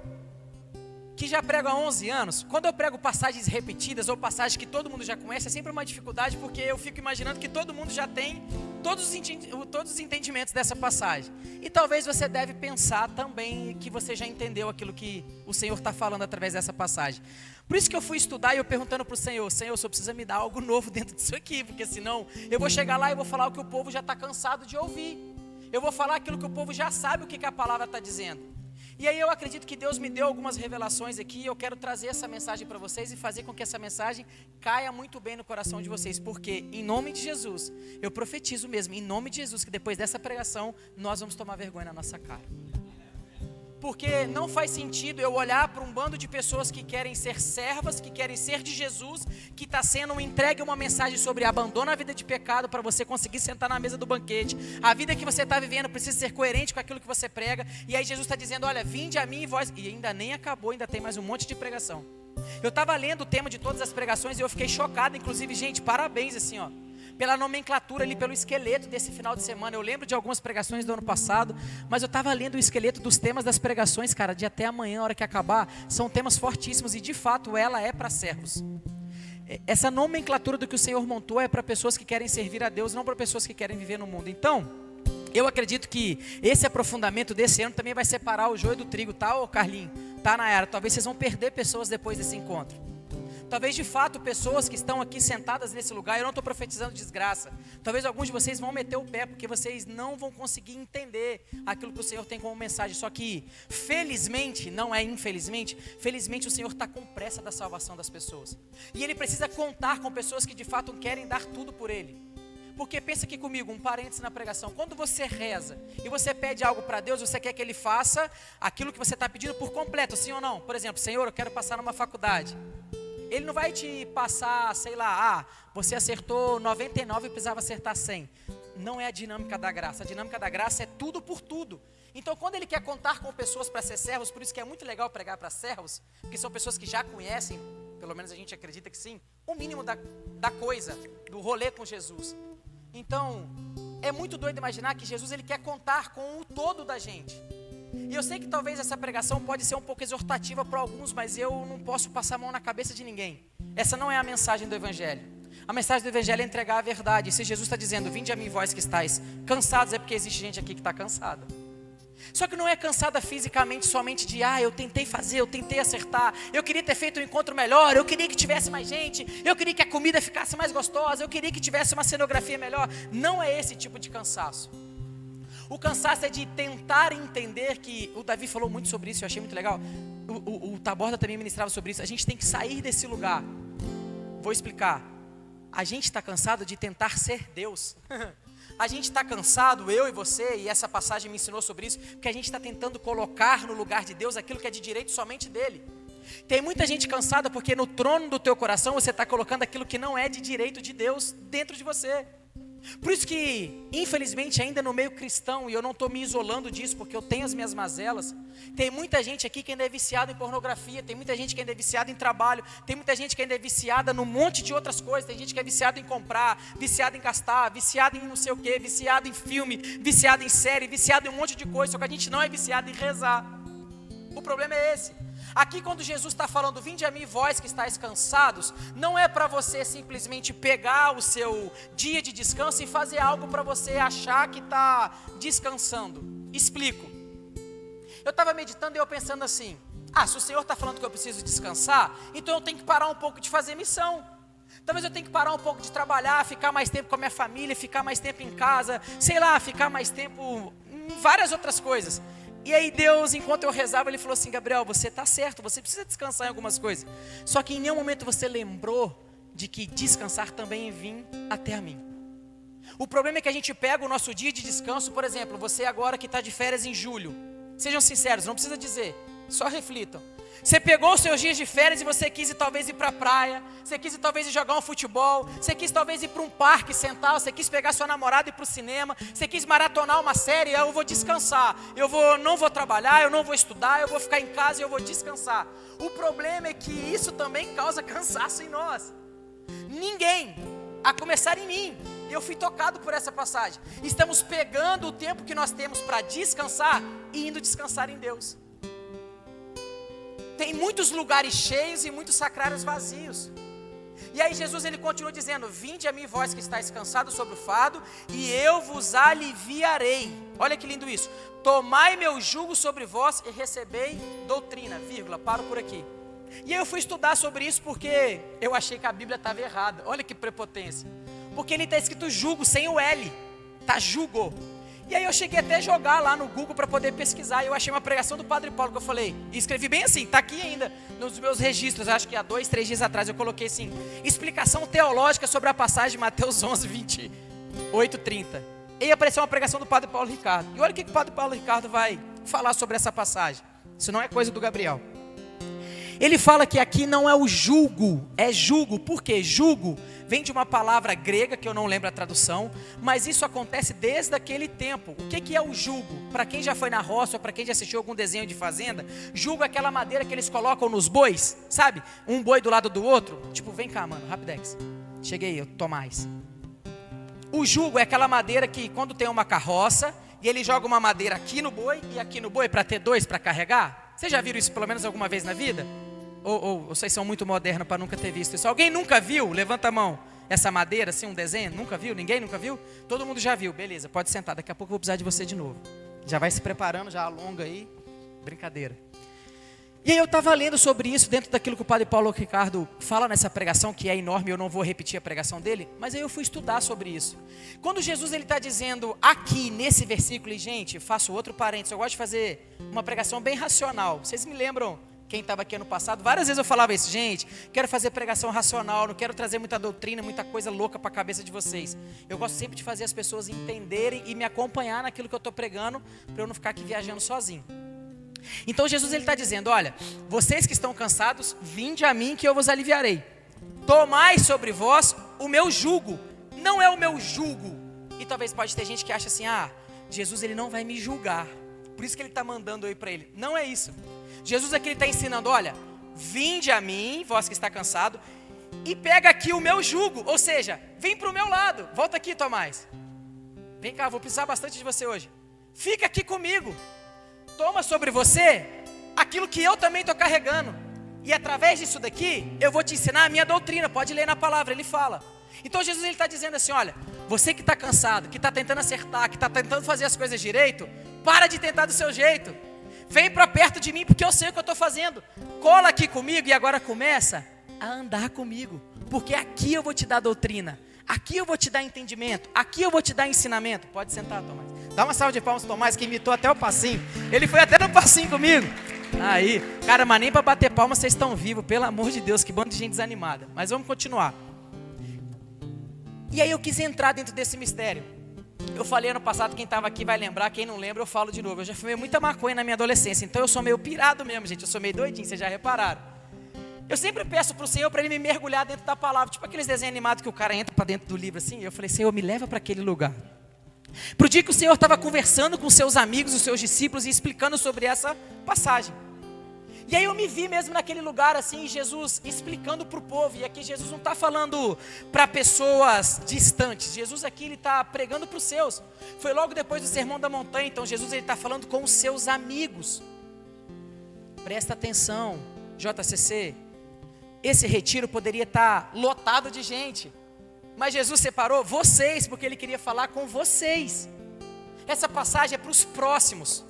que já prego há 11 anos, quando eu prego passagens repetidas ou passagens que todo mundo já conhece, é sempre uma dificuldade, porque eu fico imaginando que todo mundo já tem todos os entendimentos dessa passagem. E talvez você deve pensar também que você já entendeu aquilo que o Senhor está falando através dessa passagem. Por isso que eu fui estudar e eu perguntando para o Senhor: Senhor, só precisa me dar algo novo dentro disso aqui, porque senão eu vou chegar lá e vou falar o que o povo já está cansado de ouvir. Eu vou falar aquilo que o povo já sabe o que a palavra está dizendo. E aí eu acredito que Deus me deu algumas revelações aqui, e eu quero trazer essa mensagem para vocês e fazer com que essa mensagem caia muito bem no coração de vocês, porque em nome de Jesus, eu profetizo mesmo, em nome de Jesus, que depois dessa pregação, nós vamos tomar vergonha na nossa cara. Porque não faz sentido eu olhar para um bando de pessoas que querem ser servas, que querem ser de Jesus, que está sendo entregue uma mensagem sobre abandono a vida de pecado para você conseguir sentar na mesa do banquete. A vida que você está vivendo precisa ser coerente com aquilo que você prega. E aí Jesus está dizendo: olha, vinde a mim e vós... E ainda nem acabou, ainda tem mais um monte de pregação. Eu estava lendo o tema de todas as pregações e eu fiquei chocado. Inclusive, gente, parabéns assim, ó, pela nomenclatura ali, pelo esqueleto desse final de semana. Eu lembro de algumas pregações do ano passado, mas eu estava lendo o esqueleto dos temas das pregações, cara, de até amanhã, a hora que acabar. São temas fortíssimos e de fato ela é para servos. Essa nomenclatura do que o Senhor montou é para pessoas que querem servir a Deus, não para pessoas que querem viver no mundo. Então, eu acredito que esse aprofundamento desse ano também vai separar o joio do trigo, tá, ô Carlinho? Tá, Nayara? Talvez vocês vão perder pessoas depois desse encontro. Talvez de fato pessoas que estão aqui sentadas nesse lugar, eu não estou profetizando desgraça, talvez alguns de vocês vão meter o pé, porque vocês não vão conseguir entender aquilo que o Senhor tem como mensagem. Só que felizmente, não é infelizmente, felizmente o Senhor está com pressa da salvação das pessoas, e Ele precisa contar com pessoas que de fato querem dar tudo por Ele. Porque pensa aqui comigo, um parênteses na pregação: quando você reza e você pede algo para Deus, você quer que Ele faça aquilo que você está pedindo por completo, sim ou não? Por exemplo, Senhor, eu quero passar numa faculdade. Ele não vai te passar, sei lá, você acertou 99 e precisava acertar 100. Não é a dinâmica da graça. A dinâmica da graça é tudo por tudo. Então, quando Ele quer contar com pessoas para ser servos, por isso que é muito legal pregar para servos, porque são pessoas que já conhecem, pelo menos a gente acredita que sim, o mínimo da coisa, do rolê com Jesus. Então, é muito doido imaginar que Jesus ele quer contar com o todo da gente. E eu sei que talvez essa pregação pode ser um pouco exortativa para alguns, mas eu não posso passar a mão na cabeça de ninguém. Essa não é a mensagem do Evangelho. A mensagem do Evangelho é entregar a verdade. E se Jesus está dizendo, vinde a mim vós que estáis cansados, é porque existe gente aqui que está cansada. Só que não é cansada fisicamente somente de, eu tentei fazer, eu tentei acertar, eu queria ter feito um encontro melhor, eu queria que tivesse mais gente, eu queria que a comida ficasse mais gostosa, eu queria que tivesse uma cenografia melhor. Não é esse tipo de cansaço. O cansaço é de tentar entender que, o Davi falou muito sobre isso, eu achei muito legal, o Taborda também ministrava sobre isso, a gente tem que sair desse lugar. Vou explicar. A gente está cansado de tentar ser Deus. A gente está cansado, eu e você, e essa passagem me ensinou sobre isso, porque a gente está tentando colocar no lugar de Deus aquilo que é de direito somente dele. Tem muita gente cansada porque no trono do teu coração você está colocando aquilo que não é de direito de Deus dentro de você. Por isso que, infelizmente, ainda no meio cristão, e eu não estou me isolando disso, porque eu tenho as minhas mazelas, tem muita gente aqui que ainda é viciada em pornografia, tem muita gente que ainda é viciada em trabalho, tem muita gente que ainda é viciada num monte de outras coisas, tem gente que é viciada em comprar, viciada em gastar, viciada em não sei o quê, viciada em filme, viciada em série, viciada em um monte de coisa, só que a gente não é viciado em rezar. O problema é esse. Aqui quando Jesus está falando, vinde a mim vós que estáis cansados, não é para você simplesmente pegar o seu dia de descanso e fazer algo para você achar que está descansando. Explico. Eu estava meditando e eu pensando assim, se o Senhor está falando que eu preciso descansar, então eu tenho que parar um pouco de fazer missão. Talvez eu tenha que parar um pouco de trabalhar, ficar mais tempo com a minha família, ficar mais tempo em casa, sei lá, ficar mais tempo em várias outras coisas. E aí Deus, enquanto eu rezava, Ele falou assim, Gabriel, você está certo, você precisa descansar em algumas coisas. Só que em nenhum momento você lembrou de que descansar também é vir até a mim. O problema é que a gente pega o nosso dia de descanso, por exemplo, você agora que está de férias em julho. Sejam sinceros, não precisa dizer, só reflitam. Você pegou os seus dias de férias e você quis talvez ir para a praia, você quis talvez ir jogar um futebol, você quis talvez ir para um parque sentar, você quis pegar sua namorada e ir para o cinema, você quis maratonar uma série, eu vou descansar, não vou trabalhar, eu não vou estudar, eu vou ficar em casa e eu vou descansar. O problema é que isso também causa cansaço em nós. Ninguém, a começar em mim, eu fui tocado por essa passagem. Estamos pegando o tempo que nós temos para descansar e indo descansar em Deus. Tem muitos lugares cheios e muitos sacrários vazios. E aí Jesus ele continua dizendo, vinde a mim vós que estáis cansados sobre o fardo, e eu vos aliviarei. Olha que lindo isso. Tomai meu jugo sobre vós e recebei doutrina, paro por aqui. E aí eu fui estudar sobre isso porque eu achei que a Bíblia estava errada. Olha que prepotência. Porque ele está escrito jugo sem o L, está jugo. E aí eu cheguei até a jogar lá no Google para poder pesquisar, e eu achei uma pregação do Padre Paulo que eu falei, e escrevi bem assim, está aqui ainda nos meus registros, acho que há 2, 3 dias atrás eu coloquei assim, explicação teológica sobre a passagem de Mateus 11, 28, 30. E aí apareceu uma pregação do Padre Paulo Ricardo, e olha o que o Padre Paulo Ricardo vai falar sobre essa passagem, isso não é coisa do Gabriel. Ele fala que aqui não é o jugo, é jugo. Por quê? Jugo vem de uma palavra grega, que eu não lembro a tradução, mas isso acontece desde aquele tempo. O que é o jugo? Para quem já foi na roça, ou para quem já assistiu algum desenho de fazenda, jugo é aquela madeira que eles colocam nos bois, sabe? Um boi do lado do outro. Tipo, vem cá, mano, rapidex. Cheguei eu, Tomás. O jugo é aquela madeira que quando tem uma carroça, e ele joga uma madeira aqui no boi e aqui no boi para ter dois para carregar. Vocês já viram isso pelo menos alguma vez na vida? Ou vocês são muito modernos para nunca ter visto isso? Alguém nunca viu? Levanta a mão. Essa madeira, assim, um desenho? Nunca viu? Ninguém nunca viu? Todo mundo já viu. Beleza, pode sentar. Daqui a pouco eu vou precisar de você de novo. Já vai se preparando, já alonga aí. Brincadeira. E aí eu estava lendo sobre isso dentro daquilo que o Padre Paulo Ricardo fala nessa pregação, que é enorme, eu não vou repetir a pregação dele, mas aí eu fui estudar sobre isso. Quando Jesus está dizendo aqui, nesse versículo, e gente, faço outro parênteses, eu gosto de fazer uma pregação bem racional. Vocês me lembram, quem estava aqui ano passado, várias vezes eu falava isso, gente, quero fazer pregação racional, não quero trazer muita doutrina, muita coisa louca para a cabeça de vocês. Eu gosto sempre de fazer as pessoas entenderem e me acompanhar naquilo que eu estou pregando, para eu não ficar aqui viajando sozinho. Então Jesus está dizendo, olha, vocês que estão cansados, vinde a mim que eu vos aliviarei. Tomai sobre vós o meu jugo, não é o meu jugo. E talvez pode ter gente que acha assim, Jesus ele não vai me julgar, por isso que ele está mandando eu ir para ele. Não é isso. Jesus aqui está ensinando, olha, vinde a mim, vós que está cansado, e pega aqui o meu jugo, ou seja, vem para o meu lado. Volta aqui, Tomás. Vem cá, vou precisar bastante de você hoje. Fica aqui comigo. Toma sobre você aquilo que eu também estou carregando. E através disso daqui, eu vou te ensinar a minha doutrina. Pode ler na palavra, ele fala. Então Jesus está dizendo assim, olha, você que está cansado, que está tentando acertar, que está tentando fazer as coisas direito, para de tentar do seu jeito. Vem para perto de mim, porque eu sei o que eu estou fazendo. Cola aqui comigo e agora começa a andar comigo. Porque aqui eu vou te dar doutrina. Aqui eu vou te dar entendimento. Aqui eu vou te dar ensinamento. Pode sentar, Tomás. Dá uma salva de palmas para o Tomás, que imitou até o passinho. Ele foi até no passinho comigo. Aí, cara, mas nem para bater palmas vocês estão vivos. Pelo amor de Deus, que bando de gente desanimada. Mas vamos continuar. E aí eu quis entrar dentro desse mistério. Eu falei ano passado, quem estava aqui vai lembrar, quem não lembra eu falo de novo. Eu já fumei muita maconha na minha adolescência, então eu sou meio pirado mesmo, gente. Eu sou meio doidinho, vocês já repararam. Eu sempre peço para o Senhor para Ele me mergulhar dentro da palavra. Tipo aqueles desenhos animados que o cara entra para dentro do livro assim. Eu falei, Senhor, me leva para aquele lugar. Para o dia que o Senhor estava conversando com seus amigos, os seus discípulos, e explicando sobre essa passagem. E aí eu me vi mesmo naquele lugar assim, Jesus explicando para o povo. E aqui Jesus não está falando para pessoas distantes. Jesus aqui ele está pregando para os seus. Foi logo depois do Sermão da Montanha. Então Jesus ele está falando com os seus amigos. Presta atenção, JCC. Esse retiro poderia estar lotado de gente. Mas Jesus separou vocês, porque Ele queria falar com vocês. Essa passagem é para os próximos.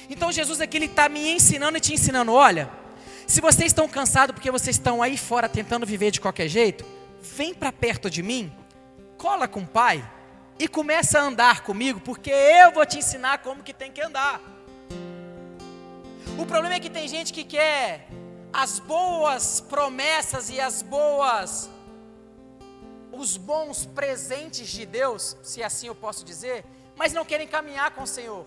Então Jesus aqui Ele está me ensinando e te ensinando. Olha, se vocês estão cansados porque vocês estão aí fora tentando viver de qualquer jeito, vem para perto de mim, cola com o Pai e começa a andar comigo, porque eu vou te ensinar como que tem que andar. O problema é que tem gente que quer as boas promessas e os bons presentes de Deus, se assim eu posso dizer, mas não querem caminhar com o Senhor.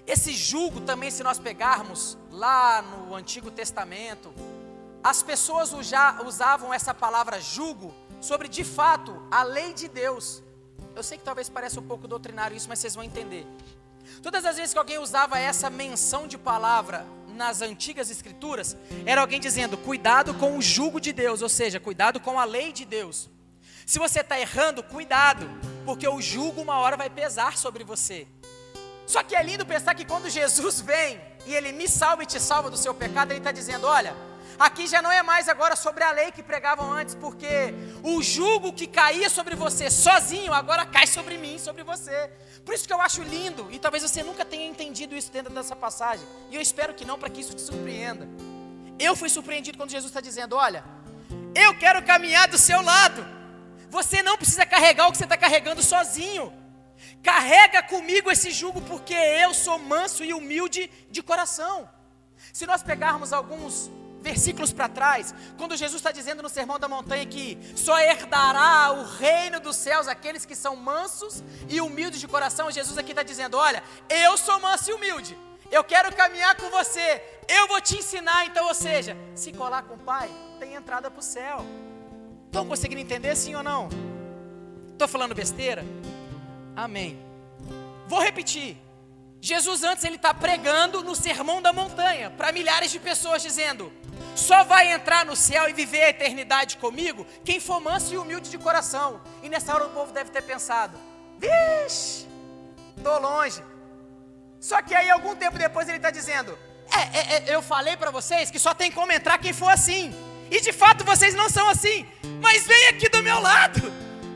Esse jugo também, se nós pegarmos lá no Antigo Testamento, as pessoas já usavam essa palavra jugo sobre, de fato, a lei de Deus. Eu sei que talvez pareça um pouco doutrinário isso, mas vocês vão entender. Todas as vezes que alguém usava essa menção de palavra nas antigas escrituras, era alguém dizendo, cuidado com o jugo de Deus, ou seja, cuidado com a lei de Deus. Se você está errando, cuidado, porque o jugo uma hora vai pesar sobre você. Só que é lindo pensar que quando Jesus vem e Ele me salva e te salva do seu pecado, Ele está dizendo, olha, aqui já não é mais agora sobre a lei que pregavam antes, porque o jugo que caía sobre você sozinho, agora cai sobre mim, sobre você. Por isso que eu acho lindo, e talvez você nunca tenha entendido isso dentro dessa passagem, e eu espero que não, para que isso te surpreenda. Eu fui surpreendido quando Jesus está dizendo, olha, eu quero caminhar do seu lado, você não precisa carregar o que você está carregando sozinho. Carrega comigo esse jugo, porque eu sou manso e humilde de coração. Se nós pegarmos alguns versículos para trás, quando Jesus está dizendo no Sermão da Montanha que só herdará o reino dos céus aqueles que são mansos e humildes de coração, Jesus aqui está dizendo, olha, eu sou manso e humilde, eu quero caminhar com você, eu vou te ensinar. Então, ou seja, se colar com o Pai, tem entrada para o céu. Estão conseguindo entender sim ou não? Estou falando besteira? Amém. Vou repetir. Jesus antes ele está pregando no Sermão da Montanha para milhares de pessoas dizendo, só vai entrar no céu e viver a eternidade comigo quem for manso e humilde de coração. E nessa hora o povo deve ter pensado, vixe, estou longe. Só que aí algum tempo depois ele está dizendo, eu falei para vocês que só tem como entrar quem for assim. E de fato vocês não são assim, mas vem aqui do meu lado,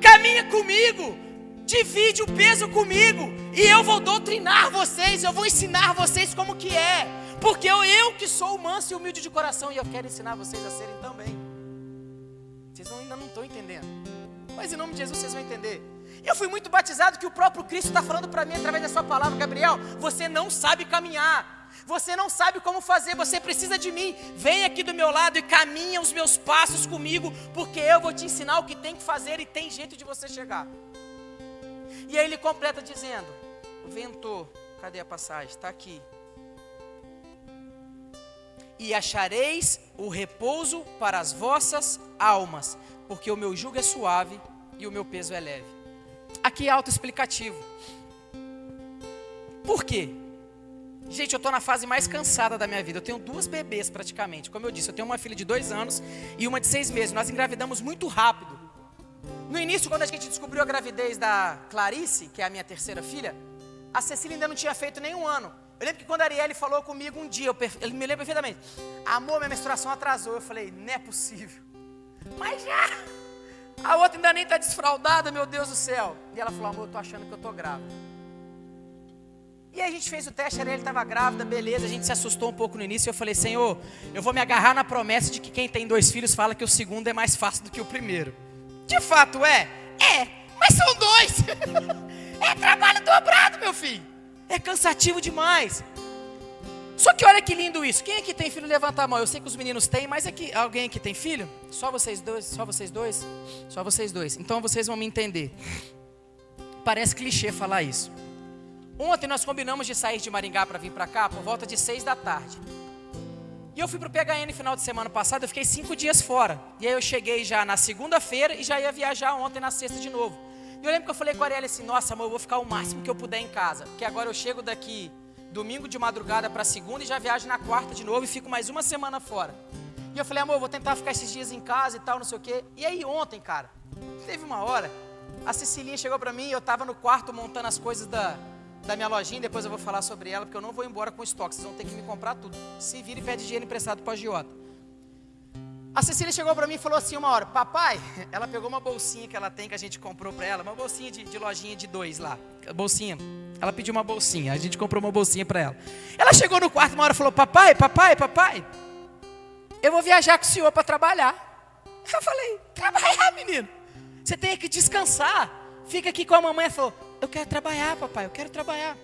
caminha comigo, divide o peso comigo, e eu vou doutrinar vocês, eu vou ensinar vocês como que é, porque eu que sou manso e humilde de coração, e eu quero ensinar vocês a serem também. Vocês ainda não estão entendendo, mas em nome de Jesus vocês vão entender. Eu fui muito batizado que o próprio Cristo está falando para mim através da sua palavra, Gabriel, você não sabe caminhar, você não sabe como fazer, você precisa de mim, vem aqui do meu lado e caminha os meus passos comigo, porque eu vou te ensinar o que tem que fazer e tem jeito de você chegar. E aí ele completa dizendo, ventou, cadê a passagem? Está aqui. E achareis o repouso para as vossas almas, porque o meu jugo é suave e o meu peso é leve. Aqui é autoexplicativo. Por quê? Gente, eu estou na fase mais cansada da minha vida. Eu tenho 2 bebês praticamente. Como eu disse, eu tenho uma filha de 2 anos e uma de 6 meses. Nós engravidamos muito rápido. No início, quando a gente descobriu a gravidez da Clarice, que é a minha terceira filha, a Cecília ainda não tinha feito nem 1 ano. Eu lembro que quando a Arielle falou comigo um dia, ele me lembra perfeitamente. Amor, minha menstruação atrasou. Eu falei, não é possível. Mas já! A outra ainda nem está desfraldada, meu Deus do céu. E ela falou, amor, eu estou achando que eu estou grávida. E aí a gente fez o teste, a Arielle estava grávida, beleza. A gente se assustou um pouco no início. Eu falei, Senhor, eu vou me agarrar na promessa de que quem tem 2 filhos fala que o segundo é mais fácil do que o primeiro. De fato é? É, mas são 2. É trabalho dobrado, meu filho. É cansativo demais. Só que olha que lindo isso. Quem aqui tem filho, levanta a mão. Eu sei que os meninos têm, mas aqui, alguém aqui tem filho? Só vocês dois? Só vocês dois? Só vocês dois. Então vocês vão me entender. Parece clichê falar isso. Ontem nós combinamos de sair de Maringá para vir para cá por volta de 6 da tarde. E eu fui pro PHN no final de semana passado, eu fiquei 5 dias fora. E aí eu cheguei já na segunda-feira e já ia viajar ontem na sexta de novo. E eu lembro que eu falei com a Arielle assim, nossa amor, eu vou ficar o máximo que eu puder em casa. Porque agora eu chego daqui domingo de madrugada para segunda e já viajo na quarta de novo e fico mais 1 semana fora. E eu falei, amor, eu vou tentar ficar esses dias em casa e tal, não sei o quê. E aí ontem, cara, teve uma hora, a Cecilinha chegou para mim e eu tava no quarto montando as coisas da minha lojinha, depois eu vou falar sobre ela, porque eu não vou embora com estoque, vocês vão ter que me comprar tudo. Se vira e pede dinheiro emprestado para o agiota. A Cecília chegou para mim e falou assim uma hora, papai, ela pegou uma bolsinha que ela tem, que a gente comprou para ela, uma bolsinha de lojinha de 2 lá, bolsinha, ela pediu uma bolsinha, a gente comprou uma bolsinha para ela. Ela chegou no quarto uma hora e falou, papai, eu vou viajar com o senhor para trabalhar. Eu falei, trabalhar, menino? Você tem que descansar, fica aqui com a mamãe. Ela falou, eu quero trabalhar, papai, eu quero trabalhar.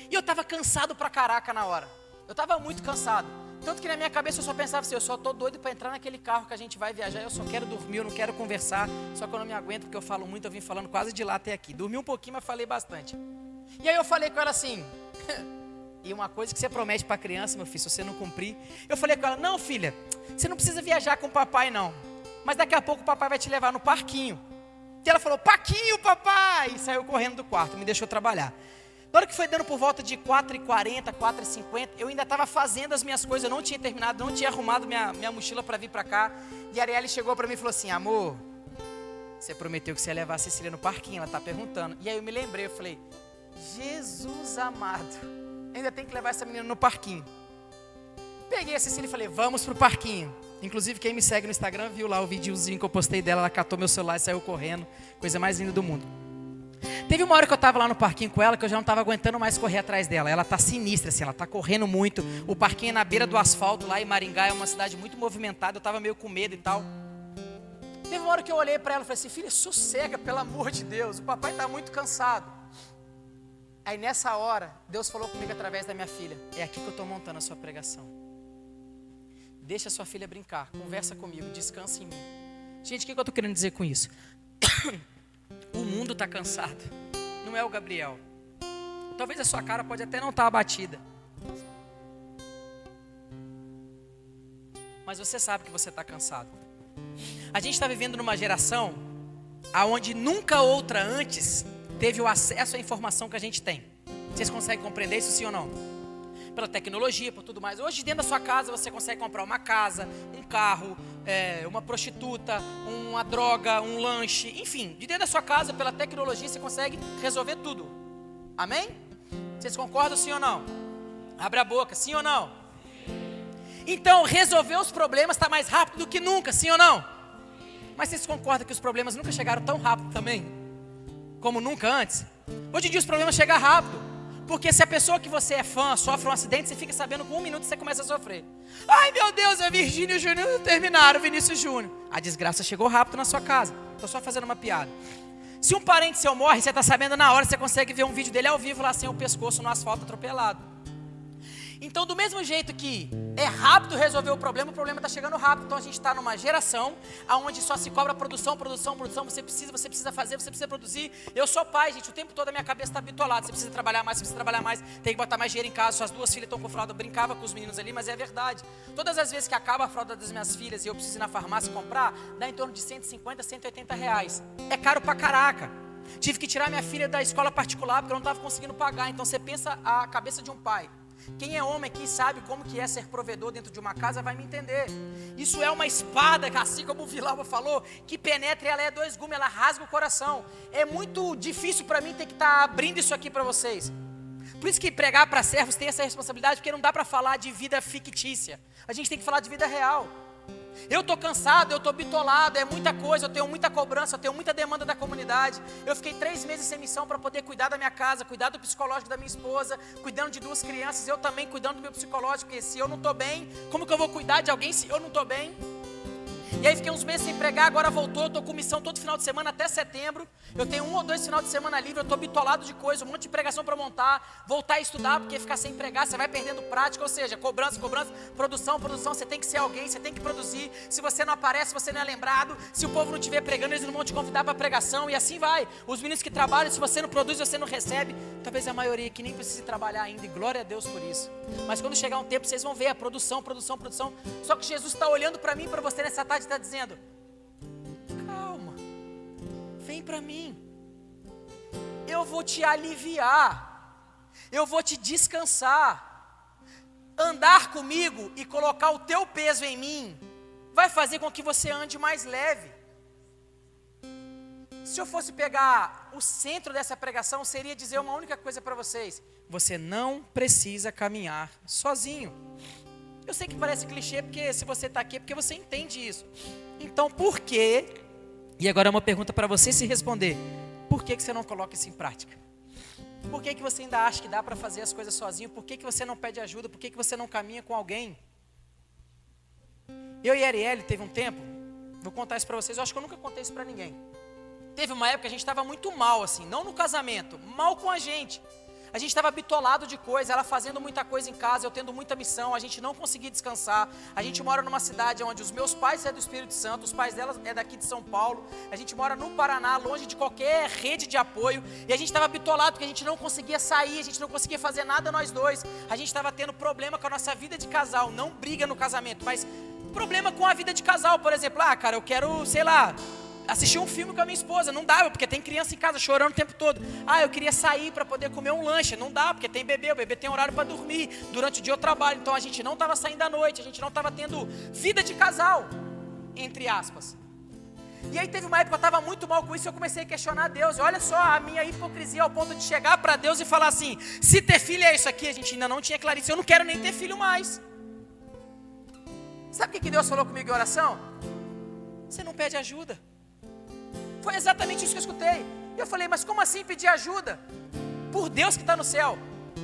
E eu estava cansado pra caraca na hora. Eu estava muito cansado. Tanto que na minha cabeça eu só pensava assim, eu só estou doido para entrar naquele carro que a gente vai viajar. Eu só quero dormir, eu não quero conversar. Só que eu não me aguento porque eu falo muito, eu vim falando quase de lá até aqui. Dormi um pouquinho, mas falei bastante. E aí eu falei com ela assim, e uma coisa que você promete para criança, meu filho, se você não cumprir. Eu falei com ela, não filha, você não precisa viajar com o papai não. Mas daqui a pouco o papai vai te levar no parquinho. E ela falou, Paquinho, papai! E saiu correndo do quarto, me deixou trabalhar. Na hora que foi dando por volta de 4h40, 4h50, eu ainda estava fazendo as minhas coisas, eu não tinha terminado, não tinha arrumado minha mochila para vir para cá. E a Arielle chegou para mim e falou assim, amor, você prometeu que você ia levar a Cecília no parquinho, ela está perguntando. E aí eu me lembrei, eu falei, Jesus amado, ainda tem que levar essa menina no parquinho. Peguei a Cecília e falei, vamos pro parquinho. Inclusive quem me segue no Instagram viu lá o videozinho que eu postei dela, ela catou meu celular e saiu correndo, coisa mais linda do mundo. Teve uma hora que eu estava lá no parquinho com ela, que eu já não estava aguentando mais correr atrás dela. Ela tá sinistra, assim, ela tá correndo muito. O parquinho é na beira do asfalto lá em Maringá, é uma cidade muito movimentada, eu estava meio com medo e tal. Teve uma hora que eu olhei para ela e falei assim, filha, sossega, pelo amor de Deus, o papai está muito cansado. Aí nessa hora, Deus falou comigo através da minha filha, é aqui que eu estou montando a sua pregação. Deixa a sua filha brincar, conversa comigo, descansa em mim. Gente, o que eu estou querendo dizer com isso? O mundo está cansado, não é o Gabriel. Talvez a sua cara pode até não estar abatida, mas você sabe que você está cansado. A gente está vivendo numa geração onde nunca outra antes teve o acesso à informação que a gente tem. Vocês conseguem compreender isso, sim ou não? Pela tecnologia, por tudo mais. Hoje dentro da sua casa você consegue comprar uma casa, um carro, uma prostituta, uma droga, um lanche, enfim, de dentro da sua casa, pela tecnologia você consegue resolver tudo. Amém? Vocês concordam, sim ou não? Abre a boca, sim ou não? Então, resolver os problemas está mais rápido do que nunca, sim ou não? Mas vocês concordam que os problemas nunca chegaram tão rápido também? Como nunca antes? Hoje em dia os problemas chegam rápido. Porque se a pessoa que você é fã sofre um acidente, você fica sabendo com 1 minuto você começa a sofrer. Ai meu Deus, a Virgínia e o Júnior terminaram, o Vinícius Júnior. A desgraça chegou rápido na sua casa. Estou só fazendo uma piada. Se um parente seu morre, você está sabendo na hora, você consegue ver um vídeo dele ao vivo lá sem o pescoço no asfalto atropelado. Então do mesmo jeito que é rápido resolver o problema está chegando rápido. Então a gente está numa geração onde só se cobra produção, você precisa fazer, você precisa produzir. Eu sou pai, gente, o tempo todo a minha cabeça está bitolada. Você precisa trabalhar mais, tem que botar mais dinheiro em casa, suas 2 filhas estão com fralda. Eu brincava com os meninos ali, mas é verdade. Todas as vezes que acaba a fralda das minhas filhas e eu preciso ir na farmácia comprar, dá em torno de 150, 180 reais. É caro pra caraca. Tive que tirar minha filha da escola particular porque eu não estava conseguindo pagar. Então você pensa a cabeça de um pai. Quem é homem aqui sabe como que é ser provedor dentro de uma casa, vai me entender. Isso é uma espada, assim como o Vilauba falou, que penetra e ela é 2 gumes, ela rasga o coração. É muito difícil para mim ter que estar abrindo isso aqui para vocês. Por isso que pregar para servos tem essa responsabilidade, porque não dá para falar de vida fictícia. A gente tem que falar de vida real. Eu estou cansado, eu estou bitolado, é muita coisa, eu tenho muita cobrança, eu tenho muita demanda da comunidade. Eu fiquei 3 meses sem missão para poder cuidar da minha casa, cuidar do psicológico da minha esposa, cuidando de 2 crianças, eu também cuidando do meu psicológico, porque se eu não estou bem, como que eu vou cuidar de alguém se eu não estou bem? E aí fiquei uns meses sem pregar, agora voltou, eu estou com missão todo final de semana até setembro. Eu tenho 1 ou 2 finais de semana livre, eu estou bitolado de coisa, um monte de pregação para montar, voltar a estudar, porque ficar sem pregar, você vai perdendo prática, ou seja, cobrança, produção, você tem que ser alguém, você tem que produzir. Se você não aparece, você não é lembrado. Se o povo não estiver pregando, eles não vão te convidar para pregação, e assim vai. Os meninos que trabalham, se você não produz, você não recebe. Talvez a maioria que nem precise trabalhar ainda, e glória a Deus por isso. Mas quando chegar um tempo, vocês vão ver a produção. Só que Jesus está olhando para mim, para você nessa tarde, está dizendo: calma, vem para mim, eu vou te aliviar, eu vou te descansar. Andar comigo e colocar o teu peso em mim vai fazer com que você ande mais leve. Se eu fosse pegar o centro dessa pregação, seria dizer uma única coisa para vocês: você não precisa caminhar sozinho. Eu sei que parece clichê, porque se você está aqui é porque você entende isso. Então por quê? E agora é uma pergunta para você se responder: por que você não coloca isso em prática? Por que você ainda acha que dá para fazer as coisas sozinho? Por que você não pede ajuda? Por que você não caminha com alguém? Eu e a Arielle teve um tempo, vou contar isso para vocês, eu acho que eu nunca contei isso para ninguém. Teve uma época que a gente estava muito mal assim, não no casamento, mal com a gente. A gente estava bitolado de coisa, ela fazendo muita coisa em casa, eu tendo muita missão, a gente não conseguia descansar. A gente mora numa cidade onde os meus pais são do Espírito Santo, os pais dela é daqui de São Paulo. A gente mora no Paraná, longe de qualquer rede de apoio. E a gente estava bitolado porque a gente não conseguia sair, a gente não conseguia fazer nada nós dois. A gente estava tendo problema com a nossa vida de casal, não briga no casamento, mas problema com a vida de casal. Por exemplo, cara, eu quero, sei lá, assistir um filme com a minha esposa, não dá, porque tem criança em casa chorando o tempo todo. Eu queria sair para poder comer um lanche, não dá, porque tem bebê, o bebê tem horário para dormir, durante o dia eu trabalho, então a gente não estava saindo à noite, a gente não estava tendo vida de casal, entre aspas. E aí teve uma época que eu estava muito mal com isso, eu comecei a questionar Deus. Olha só a minha hipocrisia ao ponto de chegar para Deus e falar assim: se ter filho é isso aqui, a gente ainda não tinha clarice, eu não quero nem ter filho mais. Sabe o que Deus falou comigo em oração? Você não pede ajuda. Foi exatamente isso que eu escutei. E eu falei: mas como assim pedir ajuda? Por Deus que está no céu.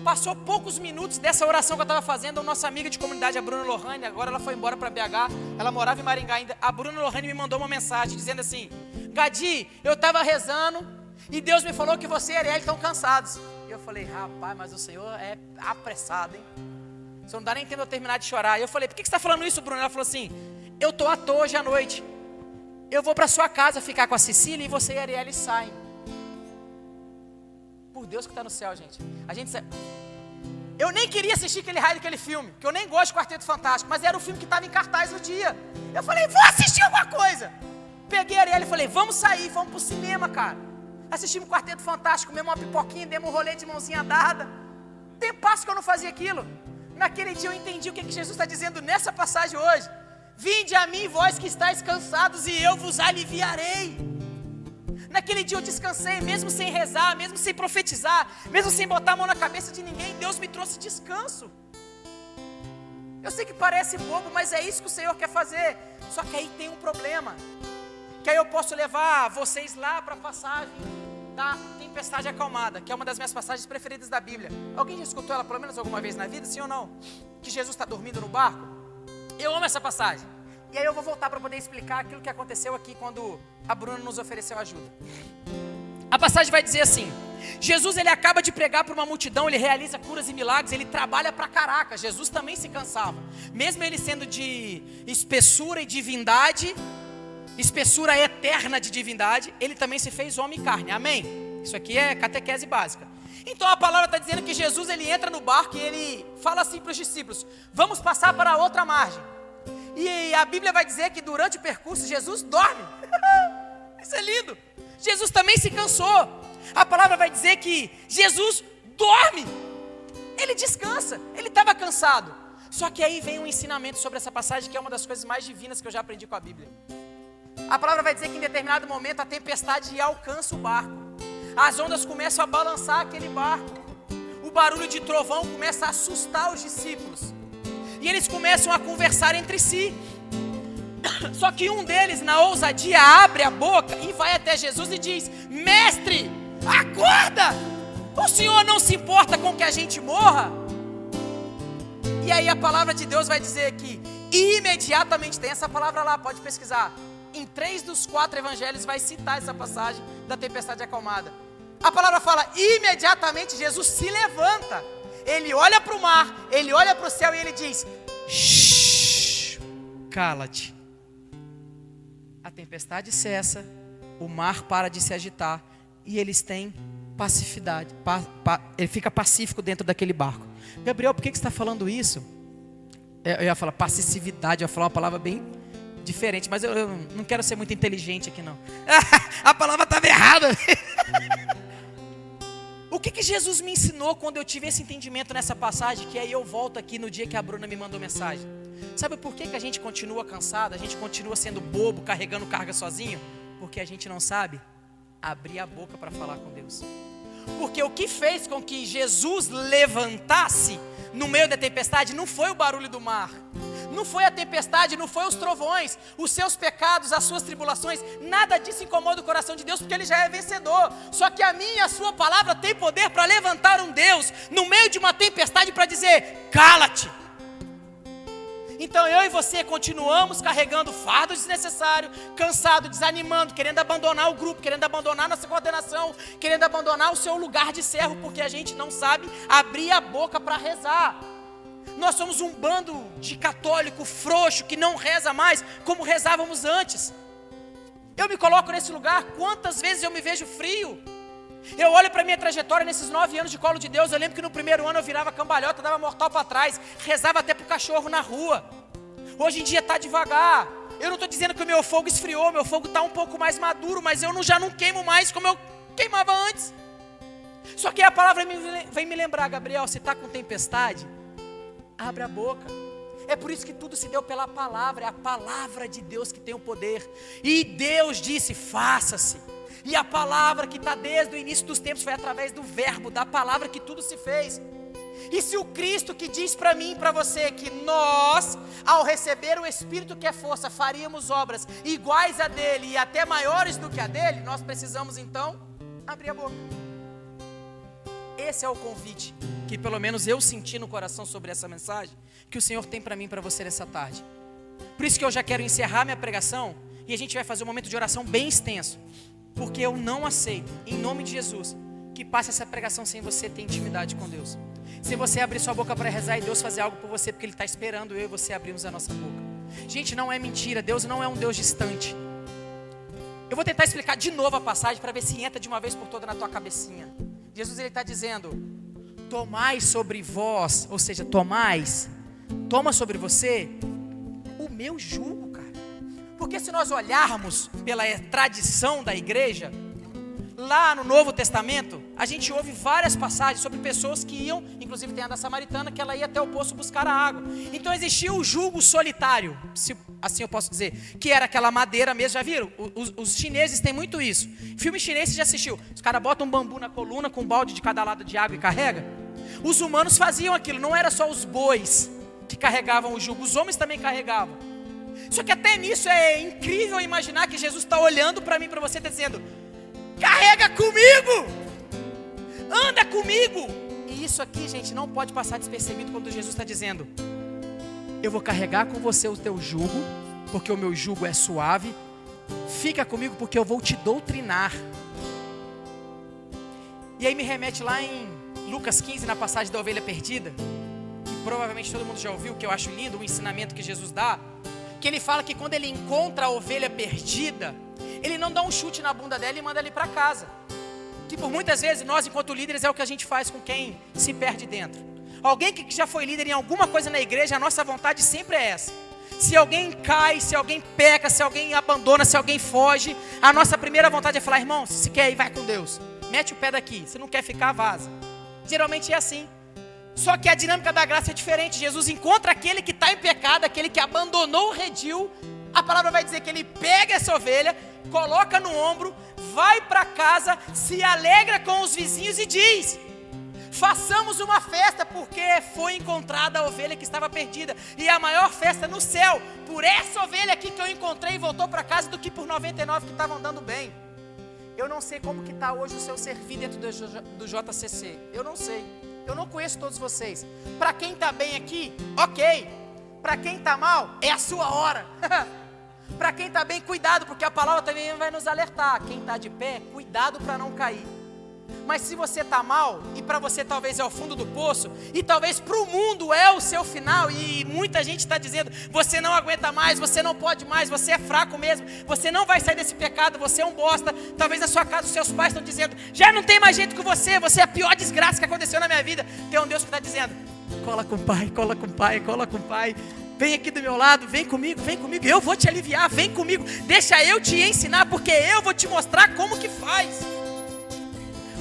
Passou poucos minutos dessa oração que eu estava fazendo, a nossa amiga de comunidade, a Bruna Lohane, agora ela foi embora para BH, ela morava em Maringá ainda. A Bruna Lohane me mandou uma mensagem dizendo assim: Gadi, eu estava rezando e Deus me falou que você e a Arielle estão cansados. E eu falei: rapaz, mas o Senhor é apressado, hein? Você não dá nem tempo de eu terminar de chorar. E eu falei: por que você está falando isso, Bruna? Ela falou assim: eu estou à toa hoje à noite. Eu vou para sua casa ficar com a Cecília e você e a Arielle saem. Por Deus que está no céu, gente. Eu nem queria assistir aquele raio daquele filme, que eu nem gosto de Quarteto Fantástico, mas era o filme que estava em cartaz no dia. Eu falei: vou assistir alguma coisa. Peguei a Arielle e falei: vamos sair, vamos pro cinema, cara. Assistimos Quarteto Fantástico, comemos uma pipoquinha, demos um rolê de mãozinha dada. Tem passo que eu não fazia aquilo. Naquele dia eu entendi o que Jesus está dizendo nessa passagem hoje. Vinde a mim, vós que estáis cansados, e eu vos aliviarei. Naquele dia eu descansei, mesmo sem rezar, mesmo sem profetizar, mesmo sem botar a mão na cabeça de ninguém. Deus me trouxe descanso. Eu sei que parece bobo, mas é isso que o Senhor quer fazer. Só que aí tem um problema, que aí eu posso levar vocês lá para a passagem da tempestade acalmada, que é uma das minhas passagens preferidas da Bíblia. Alguém já escutou ela pelo menos alguma vez na vida, sim ou não? Que Jesus está dormindo no barco. Eu amo essa passagem. E aí eu vou voltar para poder explicar aquilo que aconteceu aqui quando a Bruna nos ofereceu ajuda. A passagem vai dizer assim: Jesus, ele acaba de pregar para uma multidão, ele realiza curas e milagres, ele trabalha pra caraca. Jesus também se cansava. Mesmo ele sendo de espessura e divindade, espessura eterna de divindade, ele também se fez homem e carne. Amém? Isso aqui é catequese básica. Então a palavra está dizendo que Jesus, ele entra no barco e ele fala assim para os discípulos: vamos passar para a outra margem. E a Bíblia vai dizer que durante o percurso Jesus dorme. Isso é lindo. Jesus também se cansou. A palavra vai dizer que Jesus dorme. Ele descansa. Ele estava cansado. Só que aí vem um ensinamento sobre essa passagem, que é uma das coisas mais divinas que eu já aprendi com a Bíblia. A palavra vai dizer que em determinado momento a tempestade alcança o barco. As ondas começam a balançar aquele barco. O barulho de trovão começa a assustar os discípulos. E eles começam a conversar entre si. Só que um deles, na ousadia, abre a boca e vai até Jesus e diz: Mestre, acorda! O Senhor não se importa com que a gente morra? E aí a palavra de Deus vai dizer que imediatamente, tem essa palavra lá, pode pesquisar. Em 3 dos 4 evangelhos vai citar essa passagem da tempestade acalmada. A palavra fala, imediatamente Jesus se levanta. Ele olha para o mar, ele olha para o céu e ele diz: shh, cala-te. A tempestade cessa, o mar para de se agitar e eles têm passividade. Ele fica pacífico dentro daquele barco. Gabriel, por que você está falando isso? Eu ia falar passividade, eu ia falar uma palavra bem diferente, mas eu não quero ser muito inteligente aqui não. A palavra estava errada. O que Jesus me ensinou quando eu tive esse entendimento nessa passagem, que aí eu volto aqui no dia que a Bruna me mandou mensagem. Sabe por que a gente continua cansado, a gente continua sendo bobo, carregando carga sozinho? Porque a gente não sabe abrir a boca para falar com Deus. Porque o que fez com que Jesus levantasse no meio da tempestade não foi o barulho do mar, não foi a tempestade, não foi os trovões, os seus pecados, as suas tribulações, nada disso incomoda o coração de Deus, porque Ele já é vencedor. Só que a minha e a sua palavra tem poder para levantar um Deus no meio de uma tempestade para dizer: cala-te. Então eu e você continuamos carregando fardo desnecessário, cansado, desanimando, querendo abandonar o grupo, querendo abandonar a nossa coordenação, querendo abandonar o seu lugar de servo, porque a gente não sabe abrir a boca para rezar. Nós somos um bando de católico frouxo que não reza mais como rezávamos antes. Eu me coloco nesse lugar, quantas vezes eu me vejo frio. Eu olho para a minha trajetória nesses 9 anos de colo de Deus. Eu lembro que no primeiro ano eu virava cambalhota, dava mortal para trás, rezava até para o cachorro na rua. Hoje em dia está devagar. Eu não estou dizendo que o meu fogo esfriou, meu fogo está um pouco mais maduro, mas eu já não queimo mais como eu queimava antes. Só que a palavra vem me lembrar: Gabriel, se está com tempestade, abre a boca. É por isso que tudo se deu pela palavra. É a palavra de Deus que tem o poder. E Deus disse: faça-se. E a palavra que está desde o início dos tempos foi através do verbo, da palavra que tudo se fez. E se o Cristo que diz para mim e para você que nós, ao receber o Espírito que é força, faríamos obras iguais a dele e até maiores do que a dele, nós precisamos então abrir a boca. Esse é o convite que pelo menos eu senti no coração sobre essa mensagem, que o Senhor tem para mim e para você nessa tarde. Por isso que eu já quero encerrar minha pregação e a gente vai fazer um momento de oração bem extenso. Porque eu não aceito, em nome de Jesus, que passe essa pregação sem você ter intimidade com Deus. Sem você abrir sua boca para rezar e Deus fazer algo por você, porque Ele está esperando eu e você abrirmos a nossa boca. Gente, não é mentira, Deus não é um Deus distante. Eu vou tentar explicar de novo a passagem para ver se entra de uma vez por toda na tua cabecinha. Jesus ele está dizendo: tomai sobre vós, ou seja, toma sobre você o meu jugo, cara. Porque se nós olharmos pela tradição da igreja, lá no Novo Testamento, a gente ouve várias passagens sobre pessoas que iam, inclusive tem a da samaritana, que ela ia até o poço buscar a água. Então existia o jugo solitário, se assim eu posso dizer, que era aquela madeira mesmo. Já viram? Os chineses têm muito isso. Filme chinês você já assistiu? Os caras botam um bambu na coluna com um balde de cada lado de água e carrega. Os humanos faziam aquilo, não era só os bois que carregavam o jugo, os homens também carregavam. Só que até nisso é incrível imaginar que Jesus está olhando para mim e para você e está dizendo: carrega comigo, anda comigo. E isso aqui, gente, não pode passar despercebido quando Jesus está dizendo: eu vou carregar com você o teu jugo, porque o meu jugo é suave. Fica comigo porque eu vou te doutrinar. E aí me remete lá em Lucas 15, na passagem da ovelha perdida, que provavelmente todo mundo já ouviu, que eu acho lindo, o ensinamento que Jesus dá, que ele fala que quando ele encontra a ovelha perdida, ele não dá um chute na bunda dela e manda ela ir para casa. Que por muitas vezes nós, enquanto líderes, é o que a gente faz com quem se perde dentro. Alguém que já foi líder em alguma coisa na igreja, a nossa vontade sempre é essa: Se alguém cai, se alguém peca, se alguém abandona, se alguém foge, a nossa primeira vontade é falar: irmão, se quer ir, vai com Deus. Mete o pé daqui, se não quer ficar, vaza. Geralmente é assim. Só que a dinâmica da graça é diferente. Jesus encontra aquele que está em pecado, aquele que abandonou o redil. A palavra vai dizer que ele pega essa ovelha, coloca no ombro, vai para casa, se alegra com os vizinhos e diz: façamos uma festa, porque foi encontrada a ovelha que estava perdida. E a maior festa no céu, por essa ovelha aqui que eu encontrei e voltou para casa, do que por 99 que estavam andando bem. Eu não sei como que está hoje o seu servir dentro do JCC. Eu não sei. Eu não conheço todos vocês. Para quem está bem aqui, ok. Para quem está mal, é a sua hora. Para quem está bem, cuidado, porque a palavra também vai nos alertar. Quem está de pé, cuidado para não cair. Mas se você está mal, e para você talvez é o fundo do poço, e talvez para o mundo é o seu final, e muita gente está dizendo: você não aguenta mais, você não pode mais, você é fraco mesmo, você não vai sair desse pecado, você é um bosta. Talvez na sua casa os seus pais estão dizendo: já não tem mais jeito com você, você é a pior desgraça que aconteceu na minha vida. Tem um Deus que está dizendo: cola com o pai, cola com o pai, cola com o pai. Vem aqui do meu lado, vem comigo, eu vou te aliviar, vem comigo, deixa eu te ensinar, porque eu vou te mostrar como que faz.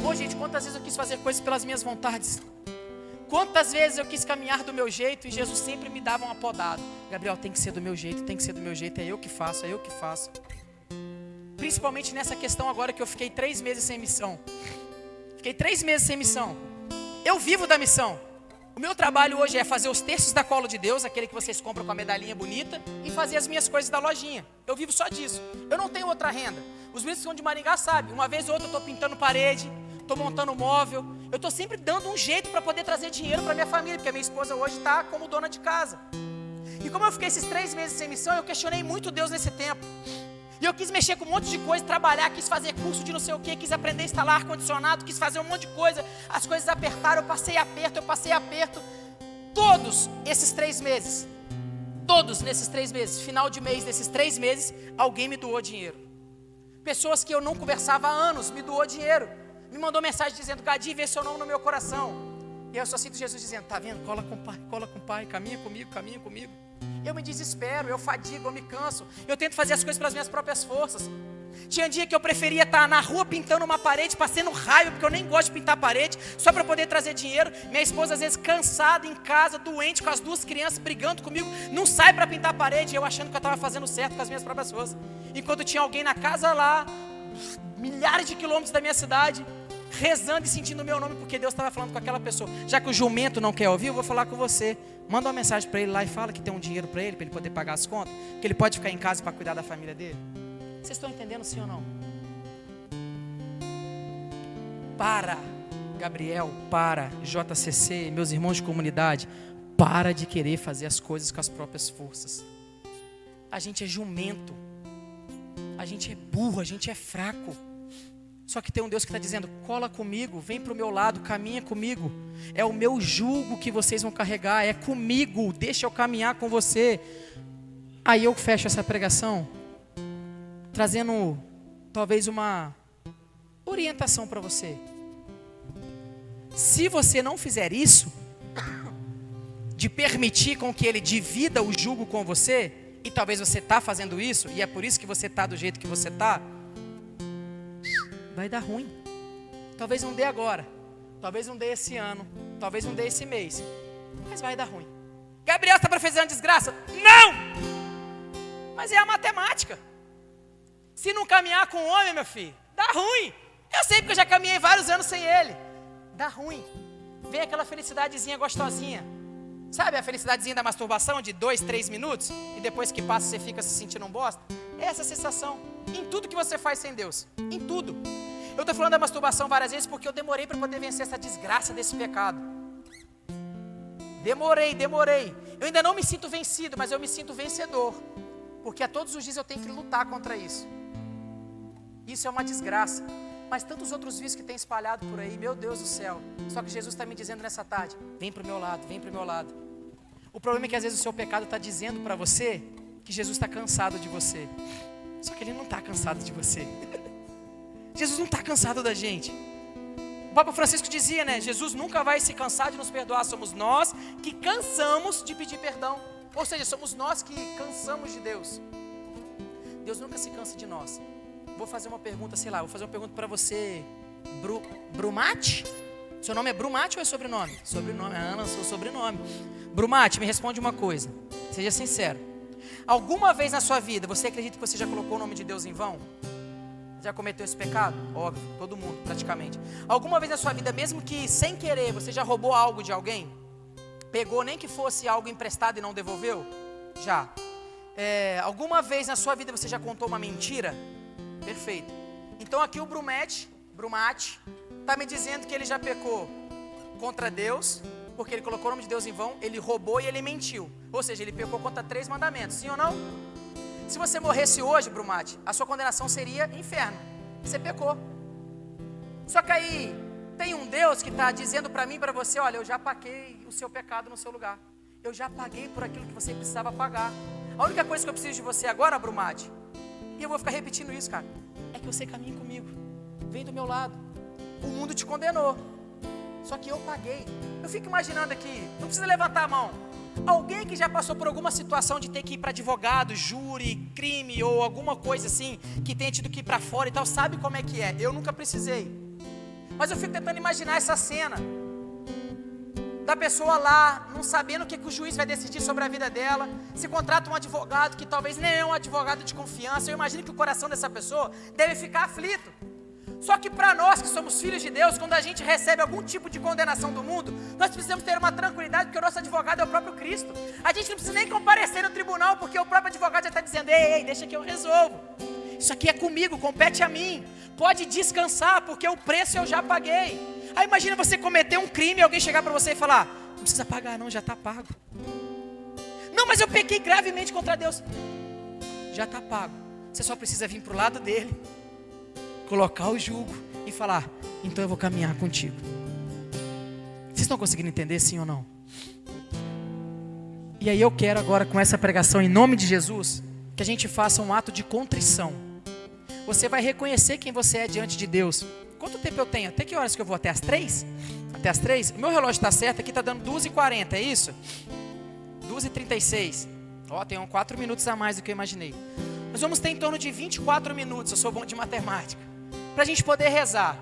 Ô gente, quantas vezes eu quis fazer coisas pelas minhas vontades? Quantas vezes eu quis caminhar do meu jeito e Jesus sempre me dava uma podada: Gabriel, tem que ser do meu jeito, tem que ser do meu jeito, é eu que faço, é eu que faço. Principalmente nessa questão agora que eu fiquei 3 meses sem missão. Fiquei 3 meses sem missão. Eu vivo da missão. O meu trabalho hoje é fazer os terços da Colo de Deus, aquele que vocês compram com a medalhinha bonita, e fazer as minhas coisas da lojinha. Eu vivo só disso. Eu não tenho outra renda. Os meninos que são de Maringá sabem. Uma vez ou outra eu estou pintando parede, estou montando móvel. Eu estou sempre dando um jeito para poder trazer dinheiro para minha família, porque a minha esposa hoje está como dona de casa. E como eu fiquei esses 3 meses sem missão, eu questionei muito Deus nesse tempo. E eu quis mexer com um monte de coisa, trabalhar, quis fazer curso de não sei o que, quis aprender a instalar ar-condicionado, quis fazer um monte de coisa. As coisas apertaram, eu passei aperto. Todos esses 3 meses, final de mês desses 3 meses, alguém me doou dinheiro. Pessoas que eu não conversava há anos, me doou dinheiro. Me mandou mensagem dizendo: Gadi, vê seu nome no meu coração. E eu só sinto Jesus dizendo: tá vendo? Cola com o pai, caminha comigo. Eu me desespero, eu fadigo, eu me canso. Eu tento fazer as coisas pelas minhas próprias forças. Tinha dia que eu preferia estar na rua pintando uma parede, passando raiva, porque eu nem gosto de pintar parede, só para poder trazer dinheiro. Minha esposa às vezes cansada em casa, doente, com as 2 crianças brigando comigo, não sai para pintar a parede, eu achando que eu estava fazendo certo com as minhas próprias forças. Enquanto tinha alguém na casa lá, milhares de quilômetros da minha cidade, rezando e sentindo o meu nome, porque Deus estava falando com aquela pessoa. Já que o jumento não quer ouvir, eu vou falar com você. Manda uma mensagem para ele lá e fala que tem um dinheiro para ele poder pagar as contas, que ele pode ficar em casa para cuidar da família dele. Vocês estão entendendo, sim ou não? Para, Gabriel, para, JCC, meus irmãos de comunidade, para de querer fazer as coisas com as próprias forças. A gente é jumento, a gente é burro, a gente é fraco. Só que tem um Deus que está dizendo: cola comigo, vem para o meu lado, caminha comigo. É o meu jugo que vocês vão carregar, é comigo, deixa eu caminhar com você. Aí eu fecho essa pregação trazendo talvez uma orientação para você. Se você não fizer isso, de permitir com que ele divida o jugo com você, e talvez você está fazendo isso, e é por isso que você está do jeito que você está, vai dar ruim. Talvez não dê agora, talvez não dê esse ano, talvez não dê esse mês, mas vai dar ruim. Gabriel, está profetizando desgraça? Não! Mas é a matemática. Se não caminhar com o homem, meu filho, dá ruim. Eu sei porque eu já caminhei vários anos sem ele. Dá ruim. Vem aquela felicidadezinha gostosinha. Sabe a felicidadezinha da masturbação de 2, 3 minutos? E depois que passa você fica se sentindo um bosta? É essa sensação. Em tudo que você faz sem Deus. Em tudo. Eu estou falando da masturbação várias vezes porque eu demorei para poder vencer essa desgraça desse pecado. Demorei. Eu ainda não me sinto vencido, mas eu me sinto vencedor. Porque a todos os dias eu tenho que lutar contra isso. Isso é uma desgraça. Mas tantos outros vícios que tem espalhado por aí, meu Deus do céu. Só que Jesus está me dizendo nessa tarde: vem para o meu lado, vem para o meu lado. O problema é que às vezes o seu pecado está dizendo para você que Jesus está cansado de você. Só que Ele não está cansado de você. Jesus não está cansado da gente. O Papa Francisco dizia, né? Jesus nunca vai se cansar de nos perdoar. Somos nós que cansamos de pedir perdão. Ou seja, somos nós que cansamos de Deus. Deus nunca se cansa de nós. Vou fazer uma pergunta, sei lá, vou fazer uma pergunta para você, Brumate? Seu nome é Brumate ou é sobrenome? Sobrenome, Ana, seu sobrenome. Brumate, me responde uma coisa, seja sincero. Alguma vez na sua vida, você acredita que você já colocou o nome de Deus em vão? Já cometeu esse pecado? Óbvio, todo mundo, praticamente. Alguma vez na sua vida, mesmo que sem querer, você já roubou algo de alguém? Pegou nem que fosse algo emprestado e não devolveu? Já. Alguma vez na sua vida você já contou uma mentira? Perfeito. Então aqui o Brumate está me dizendo que ele já pecou contra Deus, porque ele colocou o nome de Deus em vão, ele roubou e ele mentiu. Ou seja, ele pecou contra 3 mandamentos, sim ou não? Se você morresse hoje, Brumate, a sua condenação seria inferno. Você pecou. Só que aí tem um Deus que está dizendo para mim e para você, olha, eu já paguei o seu pecado no seu lugar. Eu já paguei por aquilo que você precisava pagar. A única coisa que eu preciso de você agora, Brumate, e eu vou ficar repetindo isso, cara, é que você caminhe comigo. Vem do meu lado. O mundo te condenou. Só que eu paguei. Eu fico imaginando aqui, não precisa levantar a mão. Alguém que já passou por alguma situação de ter que ir para advogado, júri, crime ou alguma coisa assim, que tenha tido que ir para fora e tal, sabe como é que é. Eu nunca precisei. Mas eu fico tentando imaginar essa cena. Da pessoa lá, não sabendo o que o juiz vai decidir sobre a vida dela, se contrata um advogado que talvez nem é um advogado de confiança. Eu imagino que o coração dessa pessoa deve ficar aflito. Só que para nós que somos filhos de Deus, quando a gente recebe algum tipo de condenação do mundo, nós precisamos ter uma tranquilidade, porque o nosso advogado é o próprio Cristo. A gente não precisa nem comparecer no tribunal, porque o próprio advogado já está dizendo, ei, deixa que eu resolvo. Isso aqui é comigo, compete a mim. Pode descansar, porque o preço eu já paguei. Aí imagina você cometer um crime e alguém chegar para você e falar, não precisa pagar não, já está pago. Não, mas eu pequei gravemente contra Deus. Já está pago. Você só precisa vir para o lado dele, colocar o jugo e falar, então eu vou caminhar contigo. Vocês estão conseguindo entender, sim ou não? E aí eu quero agora, com essa pregação em nome de Jesus, que a gente faça um ato de contrição. Você vai reconhecer quem você é diante de Deus. Quanto tempo eu tenho? Até que horas que eu vou? Até as 3? Até as 3? O meu relógio está certo, aqui está dando 2h40, é isso? 2h36. Ó, tem 4 minutos a mais do que eu imaginei. Nós vamos ter em torno de 24 minutos, eu sou bom de matemática, para a gente poder rezar.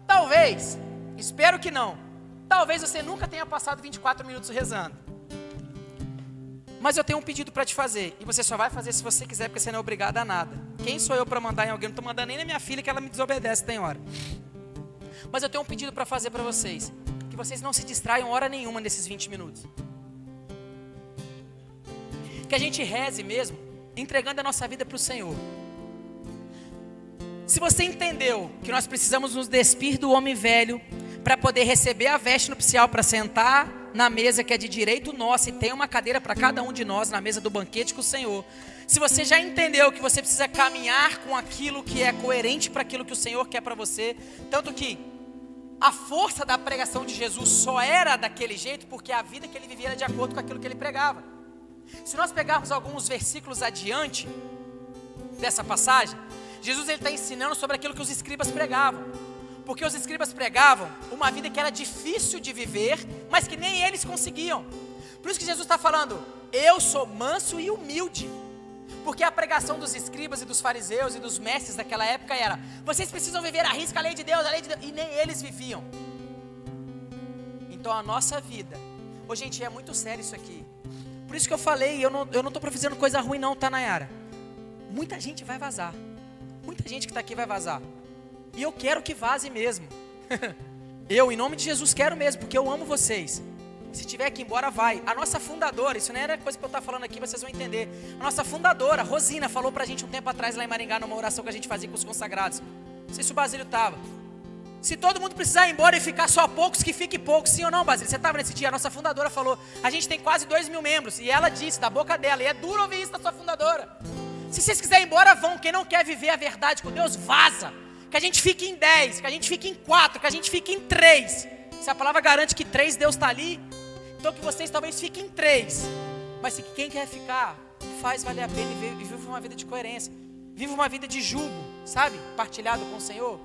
Talvez, espero que não, talvez você nunca tenha passado 24 minutos rezando. Mas eu tenho um pedido para te fazer, e você só vai fazer se você quiser, porque você não é obrigado a nada. Quem sou eu para mandar em alguém? Não estou mandando nem na minha filha, que ela me desobedece, tem hora. Mas eu tenho um pedido para fazer para vocês, que vocês não se distraiam hora nenhuma nesses 20 minutos. Que a gente reze mesmo, entregando a nossa vida para o Senhor. Se você entendeu que nós precisamos nos despir do homem velho, para poder receber a veste nupcial, para sentar na mesa que é de direito nosso, e tem uma cadeira para cada um de nós na mesa do banquete com o Senhor. Se você já entendeu que você precisa caminhar com aquilo que é coerente para aquilo que o Senhor quer para você, tanto que a força da pregação de Jesus só era daquele jeito porque a vida que ele vivia era de acordo com aquilo que ele pregava. Se nós pegarmos alguns versículos adiante dessa passagem, Jesus está ensinando sobre aquilo que os escribas pregavam. Porque os escribas pregavam uma vida que era difícil de viver, mas que nem eles conseguiam. Por isso que Jesus está falando, eu sou manso e humilde. Porque a pregação dos escribas e dos fariseus e dos mestres daquela época era, vocês precisam viver à risca a lei de Deus, e nem eles viviam. Então a nossa vida, gente, é muito sério isso aqui. Por isso que eu falei, eu não estou profetizando coisa ruim não, tá, Nayara? Muita gente vai vazar. Muita gente que está aqui vai vazar. E eu quero que vaze mesmo. Eu, em nome de Jesus, quero mesmo, porque eu amo vocês. Se tiver que ir embora, vai. A nossa fundadora, isso não era coisa que eu estou falando aqui, vocês vão entender. A nossa fundadora, Rosina, falou pra gente um tempo atrás lá em Maringá, numa oração que a gente fazia com os consagrados. Não sei se o Basílio estava. Se todo mundo precisar ir embora e ficar só poucos, que fique poucos. Sim ou não, Basílio? Você estava nesse dia? A nossa fundadora falou, a gente tem quase 2.000 membros. E ela disse, da boca dela, e é duro ouvir isso da sua fundadora. Se vocês quiserem ir embora, vão. Quem não quer viver a verdade com Deus, vaza. Que a gente fique em 10, que a gente fique em 4, que a gente fique em 3. Se a palavra garante que 3 Deus está ali, então que vocês talvez fiquem em 3. Mas se quem quer ficar, faz valer a pena e vive uma vida de coerência. Vive uma vida de jugo, sabe? Partilhado com o Senhor.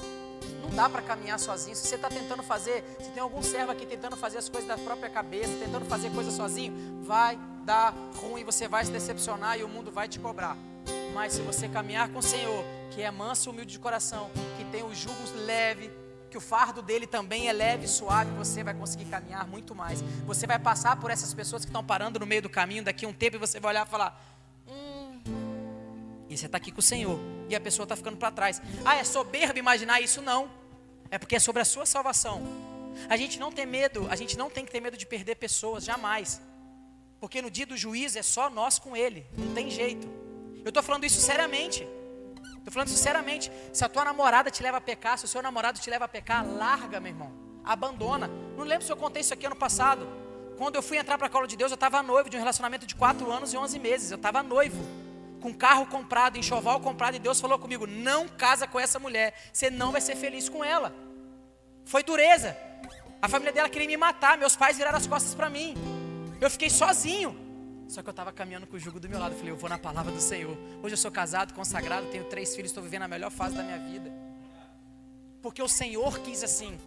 Não dá para caminhar sozinho. Se você está tentando fazer, se tem algum servo aqui tentando fazer as coisas da própria cabeça, tentando fazer coisas sozinho, vai dar ruim, você vai se decepcionar e o mundo vai te cobrar. Mas se você caminhar com o Senhor, que é manso e humilde de coração, que tem o jugo leve, que o fardo dele também é leve e suave, você vai conseguir caminhar muito mais. Você vai passar por essas pessoas que estão parando no meio do caminho daqui a um tempo e você vai olhar e falar, e você está aqui com o Senhor, e a pessoa está ficando para trás. É soberbo imaginar isso? Não, é porque é sobre a sua salvação. A gente não tem medo, a gente não tem que ter medo de perder pessoas, jamais. Porque no dia do juízo é só nós com ele, não tem jeito. Eu estou falando isso seriamente. Se a tua namorada te leva a pecar, se o seu namorado te leva a pecar, larga, meu irmão, abandona. Não lembro se eu contei isso aqui ano passado. Quando eu fui entrar para a Cola de Deus, eu estava noivo de um relacionamento de 4 anos e 11 meses. Eu estava noivo, com carro comprado, enxoval comprado, e Deus falou comigo, não casa com essa mulher, você não vai ser feliz com ela. Foi dureza. A família dela queria me matar, meus pais viraram as costas para mim. Eu fiquei sozinho. Só que eu estava caminhando com o jugo do meu lado. Eu falei, eu vou na palavra do Senhor. Hoje eu sou casado, consagrado, tenho 3 filhos, estou vivendo a melhor fase da minha vida. Porque o Senhor quis assim.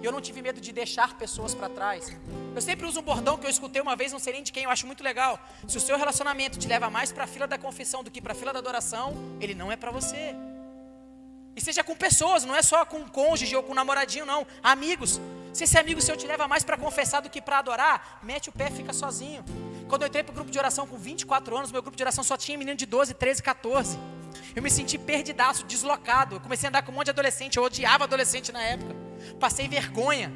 E eu não tive medo de deixar pessoas para trás. Eu sempre uso um bordão que eu escutei uma vez, não sei nem de quem, eu acho muito legal. Se o seu relacionamento te leva mais para a fila da confissão do que para a fila da adoração, ele não é para você. E seja com pessoas, não é só com cônjuge ou com namoradinho, não. Amigos. Se esse amigo seu te leva mais para confessar do que para adorar, mete o pé e fica sozinho. Quando eu entrei para o grupo de oração com 24 anos, meu grupo de oração só tinha menino de 12, 13, 14. Eu me senti perdidaço, deslocado. Eu comecei a andar com um monte de adolescente, eu odiava adolescente na época. Passei vergonha.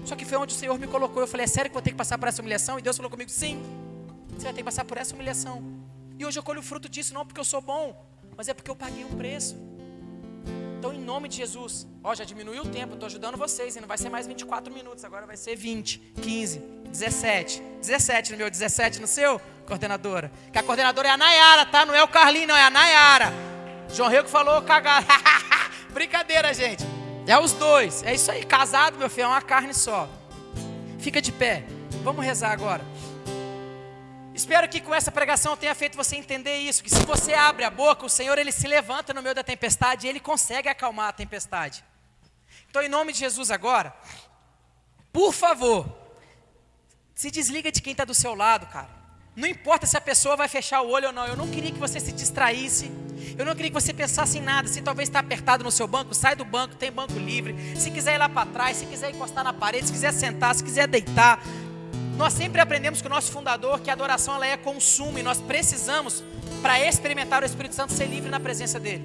Só que foi onde o Senhor me colocou. Eu falei, é sério que vou ter que passar por essa humilhação? E Deus falou comigo, sim, você vai ter que passar por essa humilhação. E hoje eu colho o fruto disso, não porque eu sou bom, mas é porque eu paguei um preço. Então, em nome de Jesus, já diminuiu o tempo, estou ajudando vocês, e não vai ser mais 24 minutos, agora vai ser 20, 15, 17. 17 no meu, 17 no seu, coordenadora. Que a coordenadora é a Nayara, tá? Não é o Carlinho, não, é a Nayara. João Rego falou cagado. Brincadeira, gente. É os dois, é isso aí, casado, meu filho, é uma carne só. Fica de pé, vamos rezar agora. Espero que com essa pregação eu tenha feito você entender isso, que se você abre a boca, o Senhor ele se levanta no meio da tempestade e ele consegue acalmar a tempestade. Então, em nome de Jesus agora, por favor, se desliga de quem está do seu lado, cara. Não importa se a pessoa vai fechar o olho ou não, eu não queria que você se distraísse, eu não queria que você pensasse em nada. Se talvez está apertado no seu banco, sai do banco, tem banco livre. Se quiser ir lá para trás, se quiser encostar na parede, se quiser sentar, se quiser deitar. Nós sempre aprendemos com o nosso fundador que a adoração ela é consumo e nós precisamos, para experimentar o Espírito Santo, ser livre na presença dele.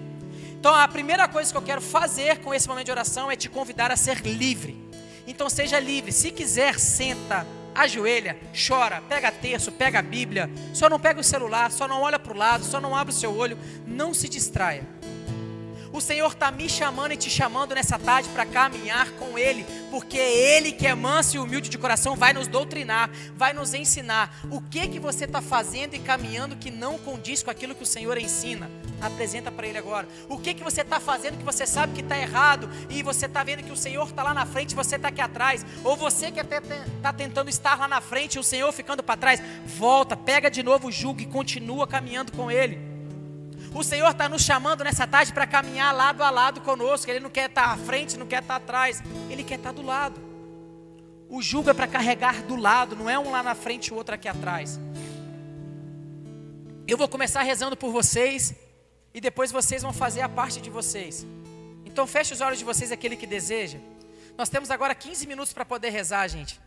Então a primeira coisa que eu quero fazer com esse momento de oração é te convidar a ser livre. Então seja livre, se quiser senta, ajoelha, chora, pega terço, pega a Bíblia, só não pega o celular, só não olha para o lado, só não abre o seu olho, não se distraia. O Senhor está me chamando e te chamando nessa tarde para caminhar com Ele, porque Ele que é manso e humilde de coração vai nos doutrinar, vai nos ensinar. O que você está fazendo e caminhando que não condiz com aquilo que o Senhor ensina? Apresenta para Ele agora. O que você está fazendo que você sabe que está errado e você está vendo que o Senhor está lá na frente e você está aqui atrás? Ou você que até está tentando estar lá na frente e o Senhor ficando para trás? Volta, pega de novo o jugo e continua caminhando com Ele. O Senhor está nos chamando nessa tarde para caminhar lado a lado conosco. Ele não quer estar à frente, não quer estar atrás. Ele quer estar do lado. O jugo é para carregar do lado, não é um lá na frente e o outro aqui atrás. Eu vou começar rezando por vocês e depois vocês vão fazer a parte de vocês. Então feche os olhos de vocês, aquele que deseja. Nós temos agora 15 minutos para poder rezar, gente.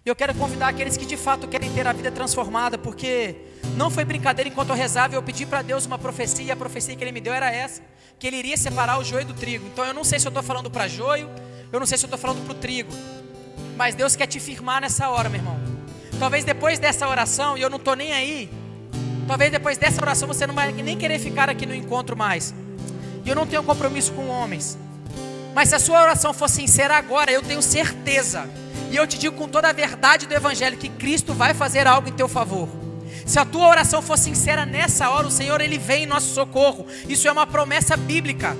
E eu quero convidar aqueles que de fato querem ter a vida transformada, porque não foi brincadeira enquanto eu rezava, eu pedi para Deus uma profecia, e a profecia que Ele me deu era essa, que Ele iria separar o joio do trigo. Então eu não sei se eu estou falando para joio, eu não sei se eu estou falando para o trigo, mas Deus quer te firmar nessa hora, meu irmão. Talvez depois dessa oração, e eu não estou nem aí, talvez depois dessa oração você não vai nem querer ficar aqui no encontro mais. E eu não tenho compromisso com homens, mas se a sua oração for sincera agora, eu tenho certeza, e eu te digo com toda a verdade do Evangelho, que Cristo vai fazer algo em teu favor. Se a tua oração for sincera nessa hora, o Senhor Ele vem em nosso socorro. Isso é uma promessa bíblica.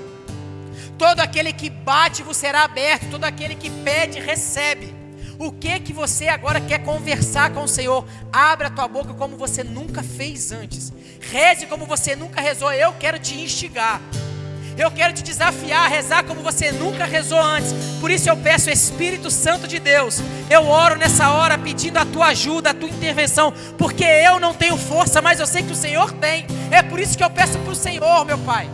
Todo aquele que bate vos será aberto, todo aquele que pede recebe. O que você agora quer conversar com o Senhor? Abre a tua boca como você nunca fez antes. Reze como você nunca rezou. Eu quero te instigar. Eu quero te desafiar a rezar como você nunca rezou antes. Por isso eu peço, Espírito Santo de Deus, eu oro nessa hora pedindo a tua ajuda, a tua intervenção, porque eu não tenho força, mas eu sei que o Senhor tem. É por isso que eu peço para o Senhor, meu Pai,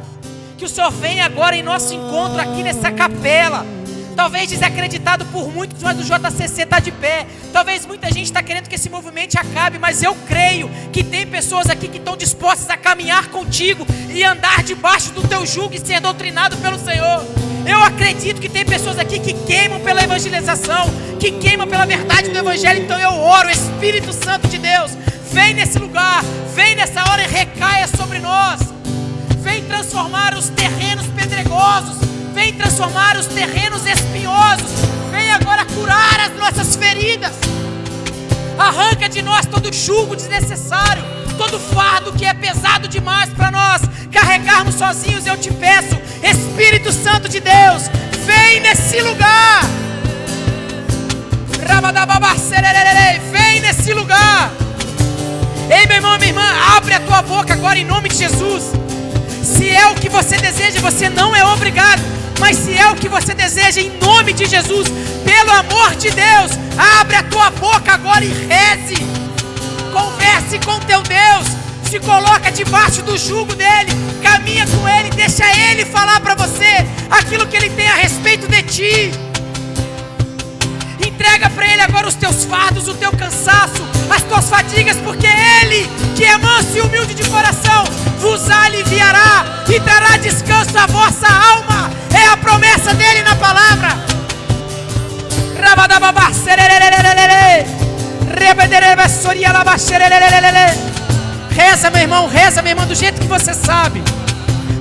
que o Senhor venha agora em nosso encontro aqui nessa capela. Talvez desacreditado por muitos, mas o JCC está de pé. Talvez muita gente está querendo que esse movimento acabe, mas eu creio que tem pessoas aqui que estão dispostas a caminhar contigo e andar debaixo do teu jugo e ser doutrinado pelo Senhor. Eu acredito que tem pessoas aqui que queimam pela evangelização, que queimam pela verdade do Evangelho. Então eu oro, Espírito Santo de Deus, vem nesse lugar, vem nessa hora e recaia sobre nós. Vem transformar os terrenos pedregosos, vem transformar os terrenos espinhosos, vem agora curar as nossas feridas. Arranca de nós todo jugo desnecessário, todo fardo que é pesado demais para nós carregarmos sozinhos. Eu te peço, Espírito Santo de Deus, vem nesse lugar. Vem nesse lugar. Ei, meu irmão, minha irmã, abre a tua boca agora em nome de Jesus. Se é o que você deseja, você não é obrigado, mas se é o que você deseja, em nome de Jesus, pelo amor de Deus, abre a tua boca agora e reze. Converse com teu Deus, se coloca debaixo do jugo dele, caminha com ele, deixa ele falar para você aquilo que ele tem a respeito de ti. Entrega para ele agora os teus fardos, o teu cansaço, as tuas fadigas, porque ele, que é manso e humilde de coração, vos aliviará e dará descanso à vossa alma. É a promessa dele na palavra. Reza, meu irmão, reza, minha irmã, do jeito que você sabe.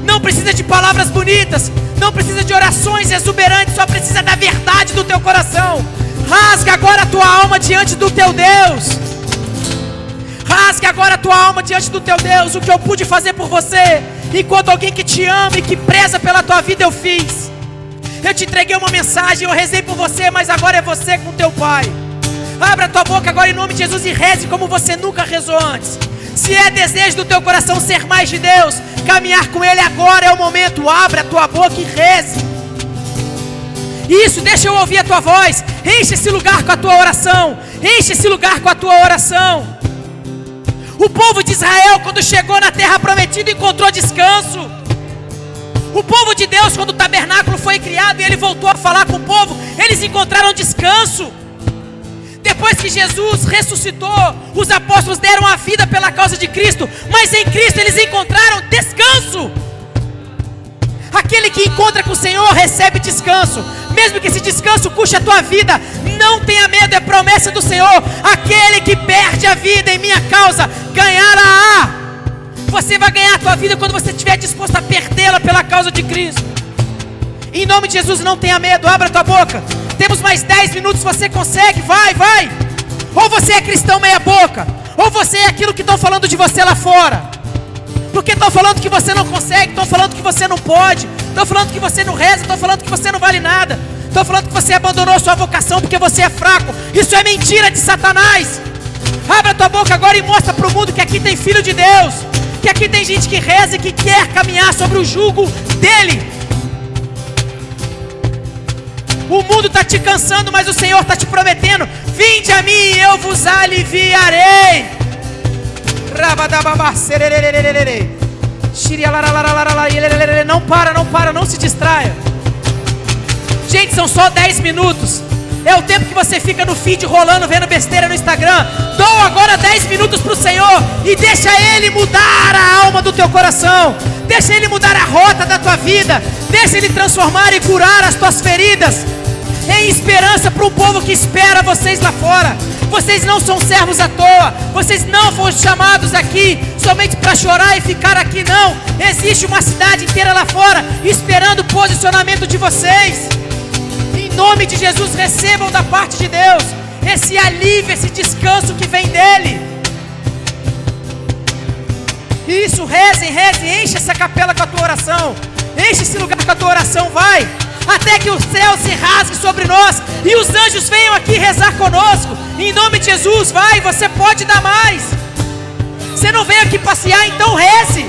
Não precisa de palavras bonitas, não precisa de orações exuberantes, só precisa da verdade do teu coração. Rasga agora a tua alma diante do teu Deus. Rasga agora a tua alma diante do teu Deus. O que eu pude fazer por você, enquanto alguém que te ama e que preza pela tua vida, eu fiz. Eu te entreguei uma mensagem, eu rezei por você, mas agora é você com teu Pai. Abra a tua boca agora em nome de Jesus e reze como você nunca rezou antes. Se é desejo do teu coração ser mais de Deus, caminhar com Ele, agora é o momento. Abra a tua boca e reze. Isso, deixa eu ouvir a tua voz. Enche esse lugar com a tua oração. Enche esse lugar com a tua oração. O povo de Israel, quando chegou na terra prometida, encontrou descanso. O povo de Deus, quando o tabernáculo foi criado e ele voltou a falar com o povo, eles encontraram descanso. Depois que Jesus ressuscitou, os apóstolos deram a vida pela causa de Cristo, mas em Cristo eles encontraram descanso. Aquele que encontra com o Senhor recebe descanso, mesmo que esse descanso custe a tua vida. Não tenha medo, é promessa do Senhor. Aquele que perde a vida em minha causa, ganhará. Você vai ganhar a tua vida quando você estiver disposto a perdê-la pela causa de Cristo. Em nome de Jesus, não tenha medo, abra a tua boca. Temos mais 10 minutos, você consegue, vai. Ou você é cristão meia boca, ou você é aquilo que estão falando de você lá fora. Porque estão falando que você não consegue, estão falando que você não pode, estão falando que você não reza, estão falando que você não vale nada, estão falando que você abandonou sua vocação porque você é fraco. Isso é mentira de Satanás. Abra a tua boca agora e mostra para o mundo que aqui tem filho de Deus, que aqui tem gente que reza e que quer caminhar sobre o jugo dele. O mundo está te cansando, mas o Senhor está te prometendo: vinde a mim e eu vos aliviarei. Não para, não se distraia. Gente, são só 10 minutos. É o tempo que você fica no feed rolando, vendo besteira no Instagram. Doa agora 10 minutos para o Senhor e deixa Ele mudar a alma do teu coração. Deixa Ele mudar a rota da tua vida. Deixa Ele transformar e curar as tuas feridas. Em esperança para um povo que espera vocês lá fora. Vocês não são servos à toa. Vocês não foram chamados aqui somente para chorar e ficar aqui, não. Existe uma cidade inteira lá fora esperando o posicionamento de vocês. Em nome de Jesus, recebam da parte de Deus esse alívio, esse descanso que vem dEle. Isso, rezem, enche essa capela com a tua oração. Enche esse lugar com a tua oração, vai. Até que o céu se rasgue sobre nós e os anjos venham aqui rezar conosco. Em nome de Jesus, vai, você pode dar mais. Você não veio aqui passear, então reze.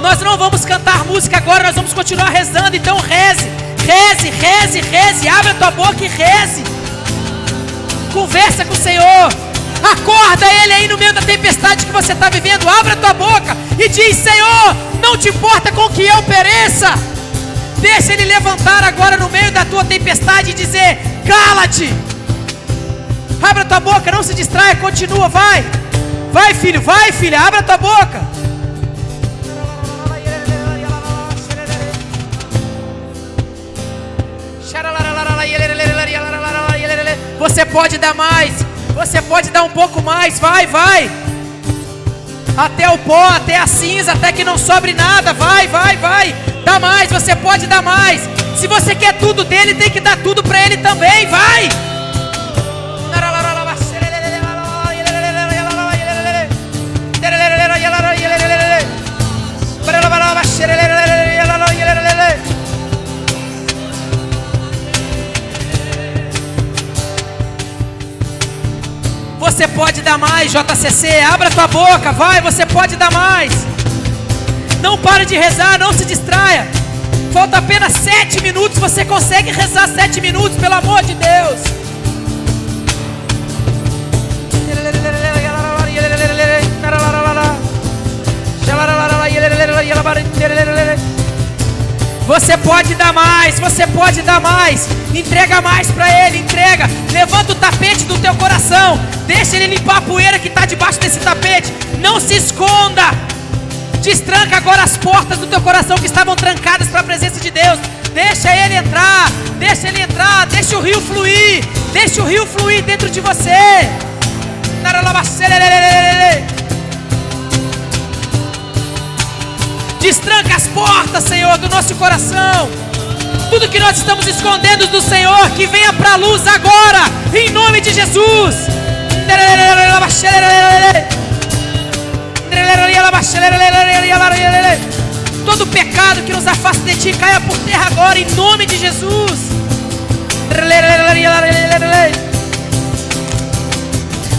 Nós não vamos cantar música agora, nós vamos continuar rezando. Então reze, reze, reze, reze. Abre a tua boca e reze. Conversa com o Senhor. Acorda Ele aí no meio da tempestade que você está vivendo. Abre a tua boca e diz: Senhor, não te importa com que eu pereça. Deixa Ele levantar agora no meio da tua tempestade e dizer: cala-te. Abre a tua boca, não se distraia, continua, vai. Vai, filho, vai, filha, abre a tua boca. Você pode dar mais, você pode dar um pouco mais, vai, vai. Até o pó, até a cinza, até que não sobre nada, vai, vai, vai. Dá mais, você pode dar mais. Se você quer tudo dele, tem que dar tudo para ele também, vai. Você pode dar mais, JCC, abra tua boca, vai, você pode dar mais. Não pare de rezar, não se distraia. Falta apenas 7 minutos, você consegue rezar 7 minutos, pelo amor de Deus. Você pode dar mais, você pode dar mais. Entrega mais para Ele, entrega. Levanta o tapete do teu coração. Deixa Ele limpar a poeira que está debaixo desse tapete. Não se esconda. Destranca agora as portas do teu coração que estavam trancadas para a presença de Deus. Deixa Ele entrar, deixa Ele entrar. Deixa o rio fluir, deixa o rio fluir dentro de você. Destranca as portas, Senhor, do nosso coração. Tudo que nós estamos escondendo do Senhor, que venha para a luz agora, em nome de Jesus. Todo pecado que nos afasta de Ti, caia por terra agora, em nome de Jesus.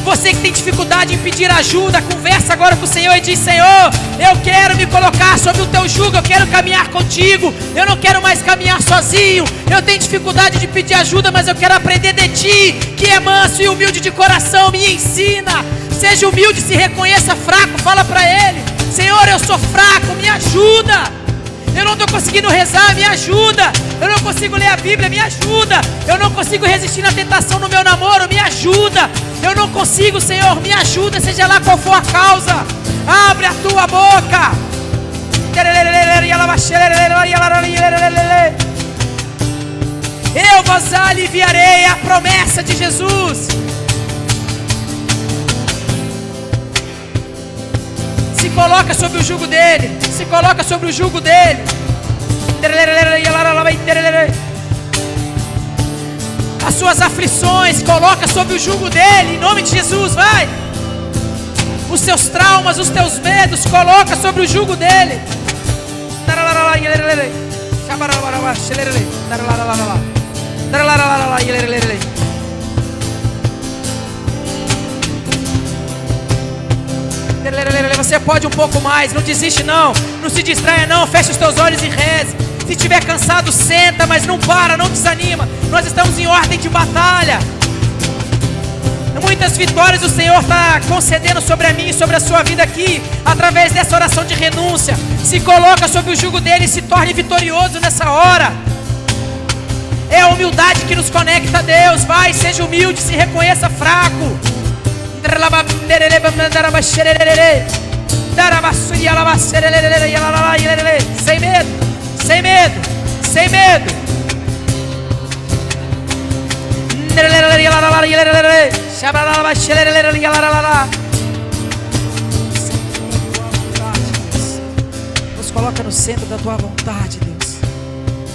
Você que tem dificuldade em pedir ajuda, conversa agora com o Senhor e diz: Senhor, eu quero me colocar sob o Teu jugo, eu quero caminhar contigo, eu não quero mais caminhar sozinho. Eu tenho dificuldade de pedir ajuda, mas eu quero aprender de Ti, que é manso e humilde de coração. Me ensina, seja humilde, se reconheça fraco, fala para Ele: Senhor, eu sou fraco, me ajuda. Eu não estou conseguindo rezar, me ajuda. Eu não consigo ler a Bíblia, me ajuda. Eu não consigo resistir na tentação no meu namoro, me ajuda. Eu não consigo, Senhor, me ajuda, seja lá qual for a causa. Abre a tua boca. Eu vos aliviarei, a promessa de Jesus. Se coloca sobre o jugo dele. Se coloca sobre o jugo dele. As suas aflições, coloca sobre o jugo dele, em nome de Jesus, vai. Os seus traumas, os teus medos, coloca sobre o jugo dele. Você pode um pouco mais, não desiste não, não se distraia não, fecha os teus olhos e reze. Se estiver cansado, senta, mas não para, não desanima. Nós estamos em ordem de batalha. Muitas vitórias o Senhor está concedendo sobre a mim e sobre a sua vida aqui, através dessa oração de renúncia. Se coloca sob o jugo dele e se torne vitorioso nessa hora. É a humildade que nos conecta a Deus. Vai, seja humilde, se reconheça fraco. Sem medo, sem medo, sem medo. Nos coloca no centro da tua vontade, Deus.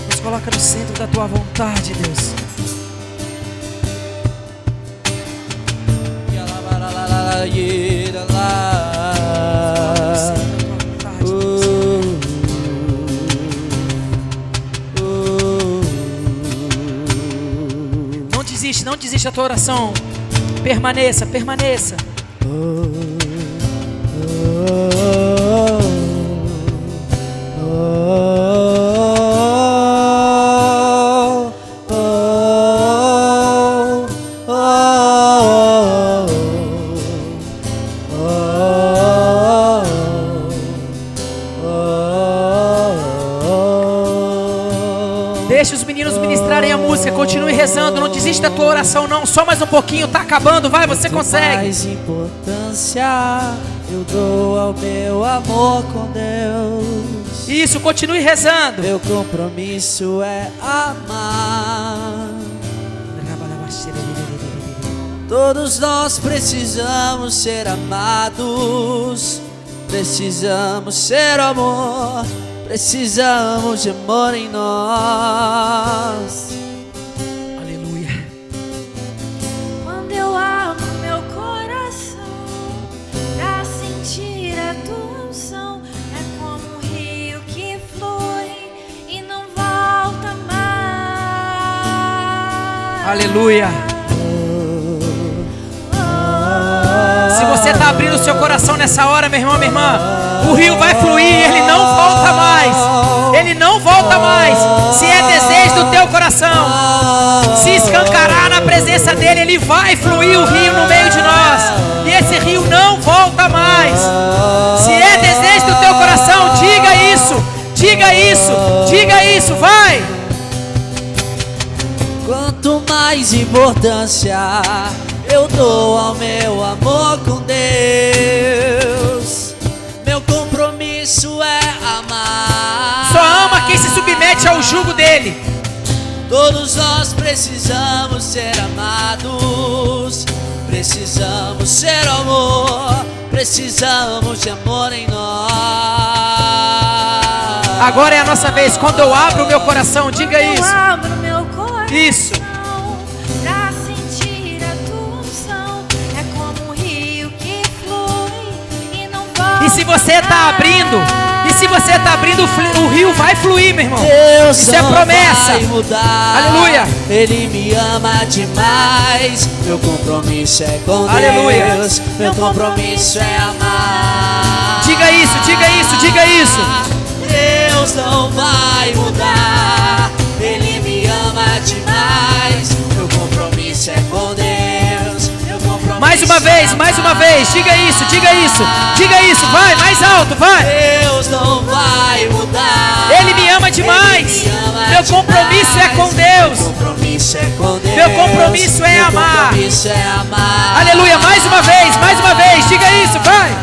Nos coloca no centro da tua vontade, Deus. desiste, não desiste da tua oração. Permaneça, permaneça. Deixa os meninos ministrarem a música. Continue rezando. Não desiste da tua oração, não. Só mais um pouquinho. Tá acabando. Vai, você consegue. Mais importância eu dou ao meu amor com Deus. Isso, continue rezando. Meu compromisso é amar. Todos nós precisamos ser amados. Precisamos ser amor. Precisamos de amor em nós. Aleluia. Quando eu abro meu coração pra sentir a tua unção, é como um rio que flui e não volta mais. Aleluia. Se você está abrindo o seu coração nessa hora, meu irmão, minha irmã, o rio vai fluir, ele não volta mais. Ele não volta mais. Se é desejo do teu coração, se escancarar na presença dele, ele vai fluir o rio no meio de nós. E esse rio não volta mais. Se é desejo do teu coração, diga isso. Diga isso. Diga isso, vai. Quanto mais importância eu dou ao meu amor com Deus, meu compromisso é amar. Só ama quem se submete ao jugo dele. Todos nós precisamos ser amados. Precisamos ser amor. Precisamos de amor em nós. Agora é a nossa vez. Quando eu abro o meu coração, diga Eu isso. abro meu coração Isso. pra sentir a tua unção, é como um rio que flui e não volta. E se você está abrindo, o rio vai fluir, meu irmão. Deus Isso é não promessa. vai mudar. Aleluia. Ele me ama demais. Meu compromisso é com Aleluia. Deus. Meu compromisso é amar. Diga isso, diga isso, diga isso. Deus não vai mudar. Ele me ama demais. Meu compromisso é com Deus. Meu compromisso Mais uma vez, diga isso, diga isso. Diga isso, vai, mais alto, vai. Deus não vai mudar. Ele me ama demais. Meu compromisso é com Deus. Meu compromisso é com Deus. Meu compromisso é Meu amar. compromisso é amar. Aleluia, mais uma vez, diga isso, vai.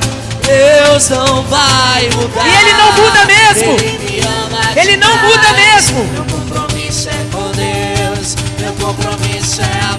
Deus não vai mudar. E Ele não muda mesmo. Ele me ama Ele não demais. muda mesmo. Meu compromisso é com Deus. Meu compromisso é amar.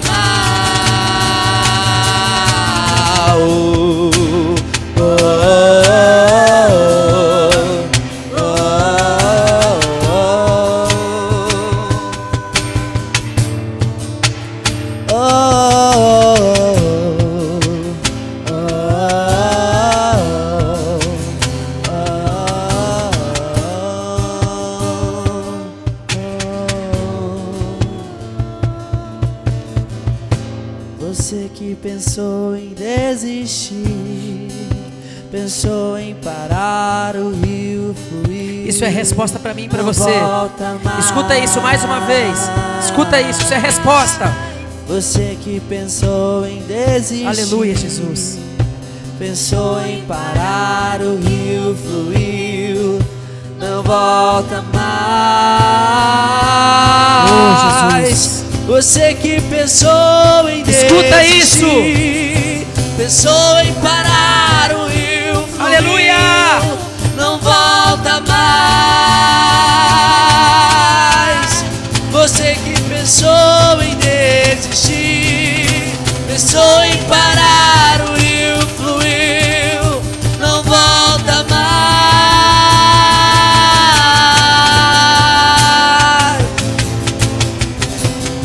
Você que pensou em desistir, pensou em parar o rio fluir. Isso é resposta para mim e para Não você. volta mais. Escuta isso mais uma vez. Escuta isso, isso é resposta. Você que pensou em desistir, Aleluia, Jesus. pensou em parar o rio fluiu, não volta mais. Oh, Jesus. Você que pensou em Escuta desistir, pensou em parar o rio fluiu, Aleluia. não volta mais. Você que pensou em desistir, pensou em parar o rio fluiu, não volta mais.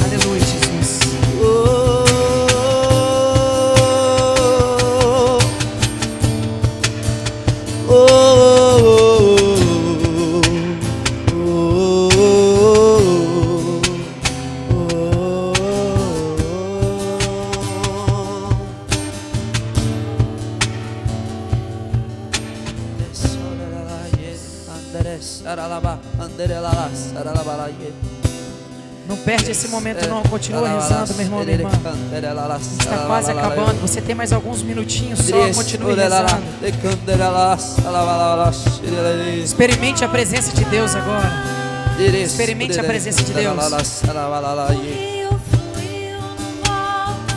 Aleluia, Jesus. Não perde esse momento não, continua rezando, meu irmão, minha irmã. Está quase acabando, você tem mais alguns minutinhos só, continue rezando. Experimente a presença de Deus agora. Experimente a presença de Deus. O rio fluiu, não volta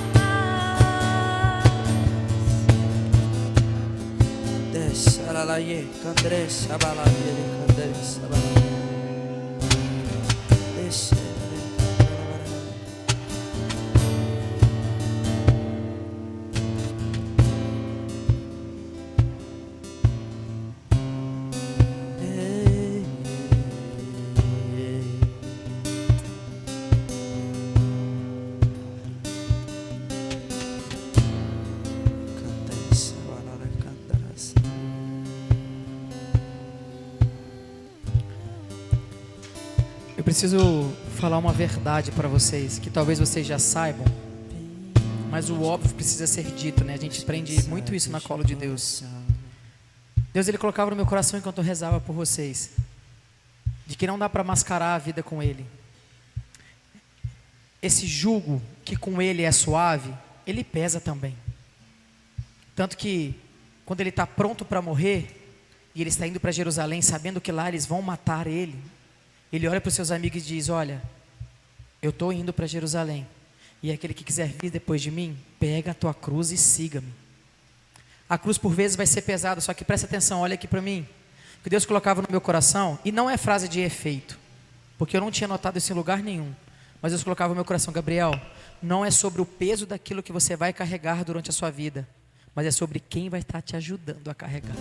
Eu preciso falar uma verdade para vocês, que talvez vocês já saibam, mas o óbvio precisa ser dito, né? A gente aprende muito isso na Colo de Deus. Deus, Ele colocava no meu coração enquanto eu rezava por vocês, de que não dá para mascarar a vida com Ele. Esse jugo que com Ele é suave, Ele pesa também. Tanto que quando Ele está pronto para morrer, e Ele está indo para Jerusalém, sabendo que lá eles vão matar Ele, Ele olha para os seus amigos e diz: olha, eu estou indo para Jerusalém, e aquele que quiser vir depois de mim, pega a tua cruz e siga-me. A cruz por vezes vai ser pesada, só que presta atenção, olha aqui para mim. O que Deus colocava no meu coração, e não é frase de efeito, porque eu não tinha notado isso em lugar nenhum, mas Deus colocava no meu coração: Gabriel, não é sobre o peso daquilo que você vai carregar durante a sua vida, mas é sobre quem vai estar te ajudando a carregar.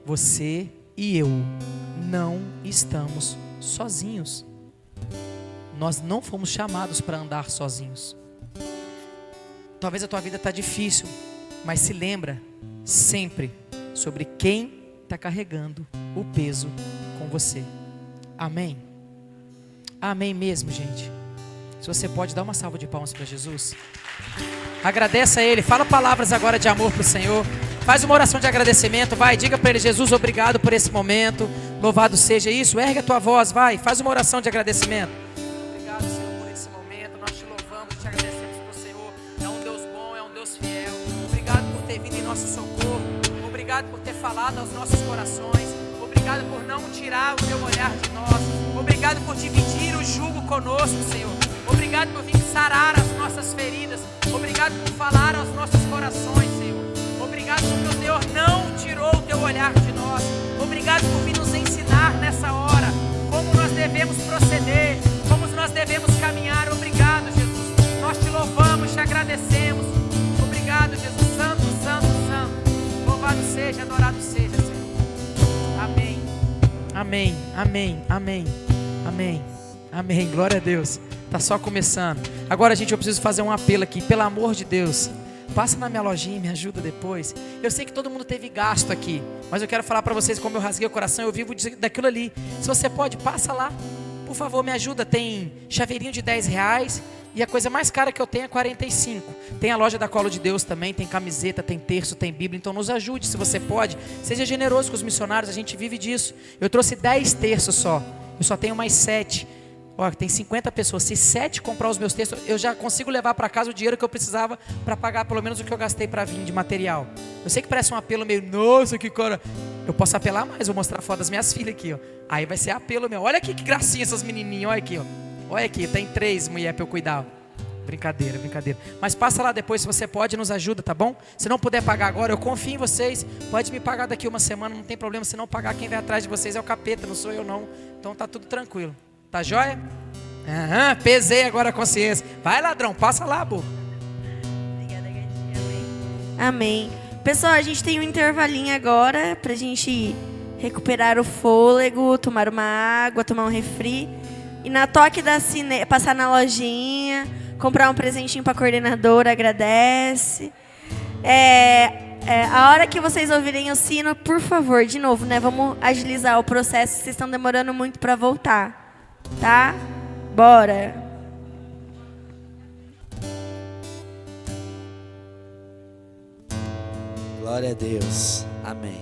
Você e eu não estamos sozinhos. Nós não fomos chamados para andar sozinhos. Talvez a tua vida está difícil, mas se lembra sempre sobre quem está carregando o peso com você. Amém? Amém mesmo, gente. Se você pode dar uma salva de palmas para Jesus. Agradece a Ele, fala palavras agora de amor para o Senhor. Faz uma oração de agradecimento, vai, diga para Ele: Jesus, obrigado por esse momento, louvado seja isso, ergue a tua voz, vai, faz uma oração de agradecimento. Obrigado, Senhor, por esse momento, nós te louvamos, te agradecemos por o Senhor, é um Deus bom, é um Deus fiel. Obrigado por ter vindo em nosso socorro, obrigado por ter falado aos nossos corações, obrigado por não tirar o teu olhar de nós, obrigado por dividir o jugo conosco, Senhor, obrigado por vir sarar as nossas feridas, obrigado por falar aos nossos corações, Senhor. Obrigado porque o Senhor não tirou o teu olhar de nós. Obrigado por vir nos ensinar nessa hora como nós devemos proceder, como nós devemos caminhar. Obrigado, Jesus. Nós te louvamos, te agradecemos. Obrigado, Jesus. Santo, santo, santo. Louvado seja, adorado seja, Senhor. Amém. Amém, amém, amém, amém, amém. Glória a Deus. Tá só começando. Agora, gente, eu preciso fazer um apelo aqui. Pelo amor de Deus, passa na minha lojinha, me ajuda depois. Eu sei que todo mundo teve gasto aqui, mas eu quero falar para vocês como eu rasguei o coração, eu vivo daquilo ali. Se você pode, passa lá, por favor, me ajuda. Tem chaveirinho de R$10 e a coisa mais cara que eu tenho é 45. Tem a loja da Colo de Deus também, tem camiseta, tem terço, tem Bíblia. Então nos ajude se você pode. Seja generoso com os missionários, a gente vive disso. Eu trouxe 10 terços só, eu só tenho mais 7. Ó, tem 50 pessoas, se 7 comprar os meus textos, eu já consigo levar para casa o dinheiro que eu precisava para pagar pelo menos o que eu gastei para vir de material. Eu sei que parece um apelo meio, nossa, que cara. Eu posso apelar mais, vou mostrar a foto das minhas filhas aqui, ó. Aí vai ser apelo meu. Olha aqui que gracinha essas menininhas, olha aqui, ó. Olha aqui, tem 3 mulheres para eu cuidar. Brincadeira, brincadeira. Mas passa lá depois se você pode, nos ajuda, tá bom? Se não puder pagar agora, eu confio em vocês. Pode me pagar daqui uma semana, não tem problema. Se não pagar, quem vai atrás de vocês é o capeta, não sou eu não. Então tá tudo tranquilo. Tá joia? Aham, pesei agora a consciência. Vai, ladrão, passa lá, Bu. Obrigada, gatinha. Amém. Pessoal, a gente tem um intervalinho agora pra gente recuperar o fôlego, tomar uma água, tomar um refri. E na toque da cine, passar na lojinha, comprar um presentinho pra coordenadora, agradece. A hora que vocês ouvirem o sino, por favor, de novo, né? Vamos agilizar o processo, vocês estão demorando muito pra voltar. Tá? Bora. Glória a Deus. Amém.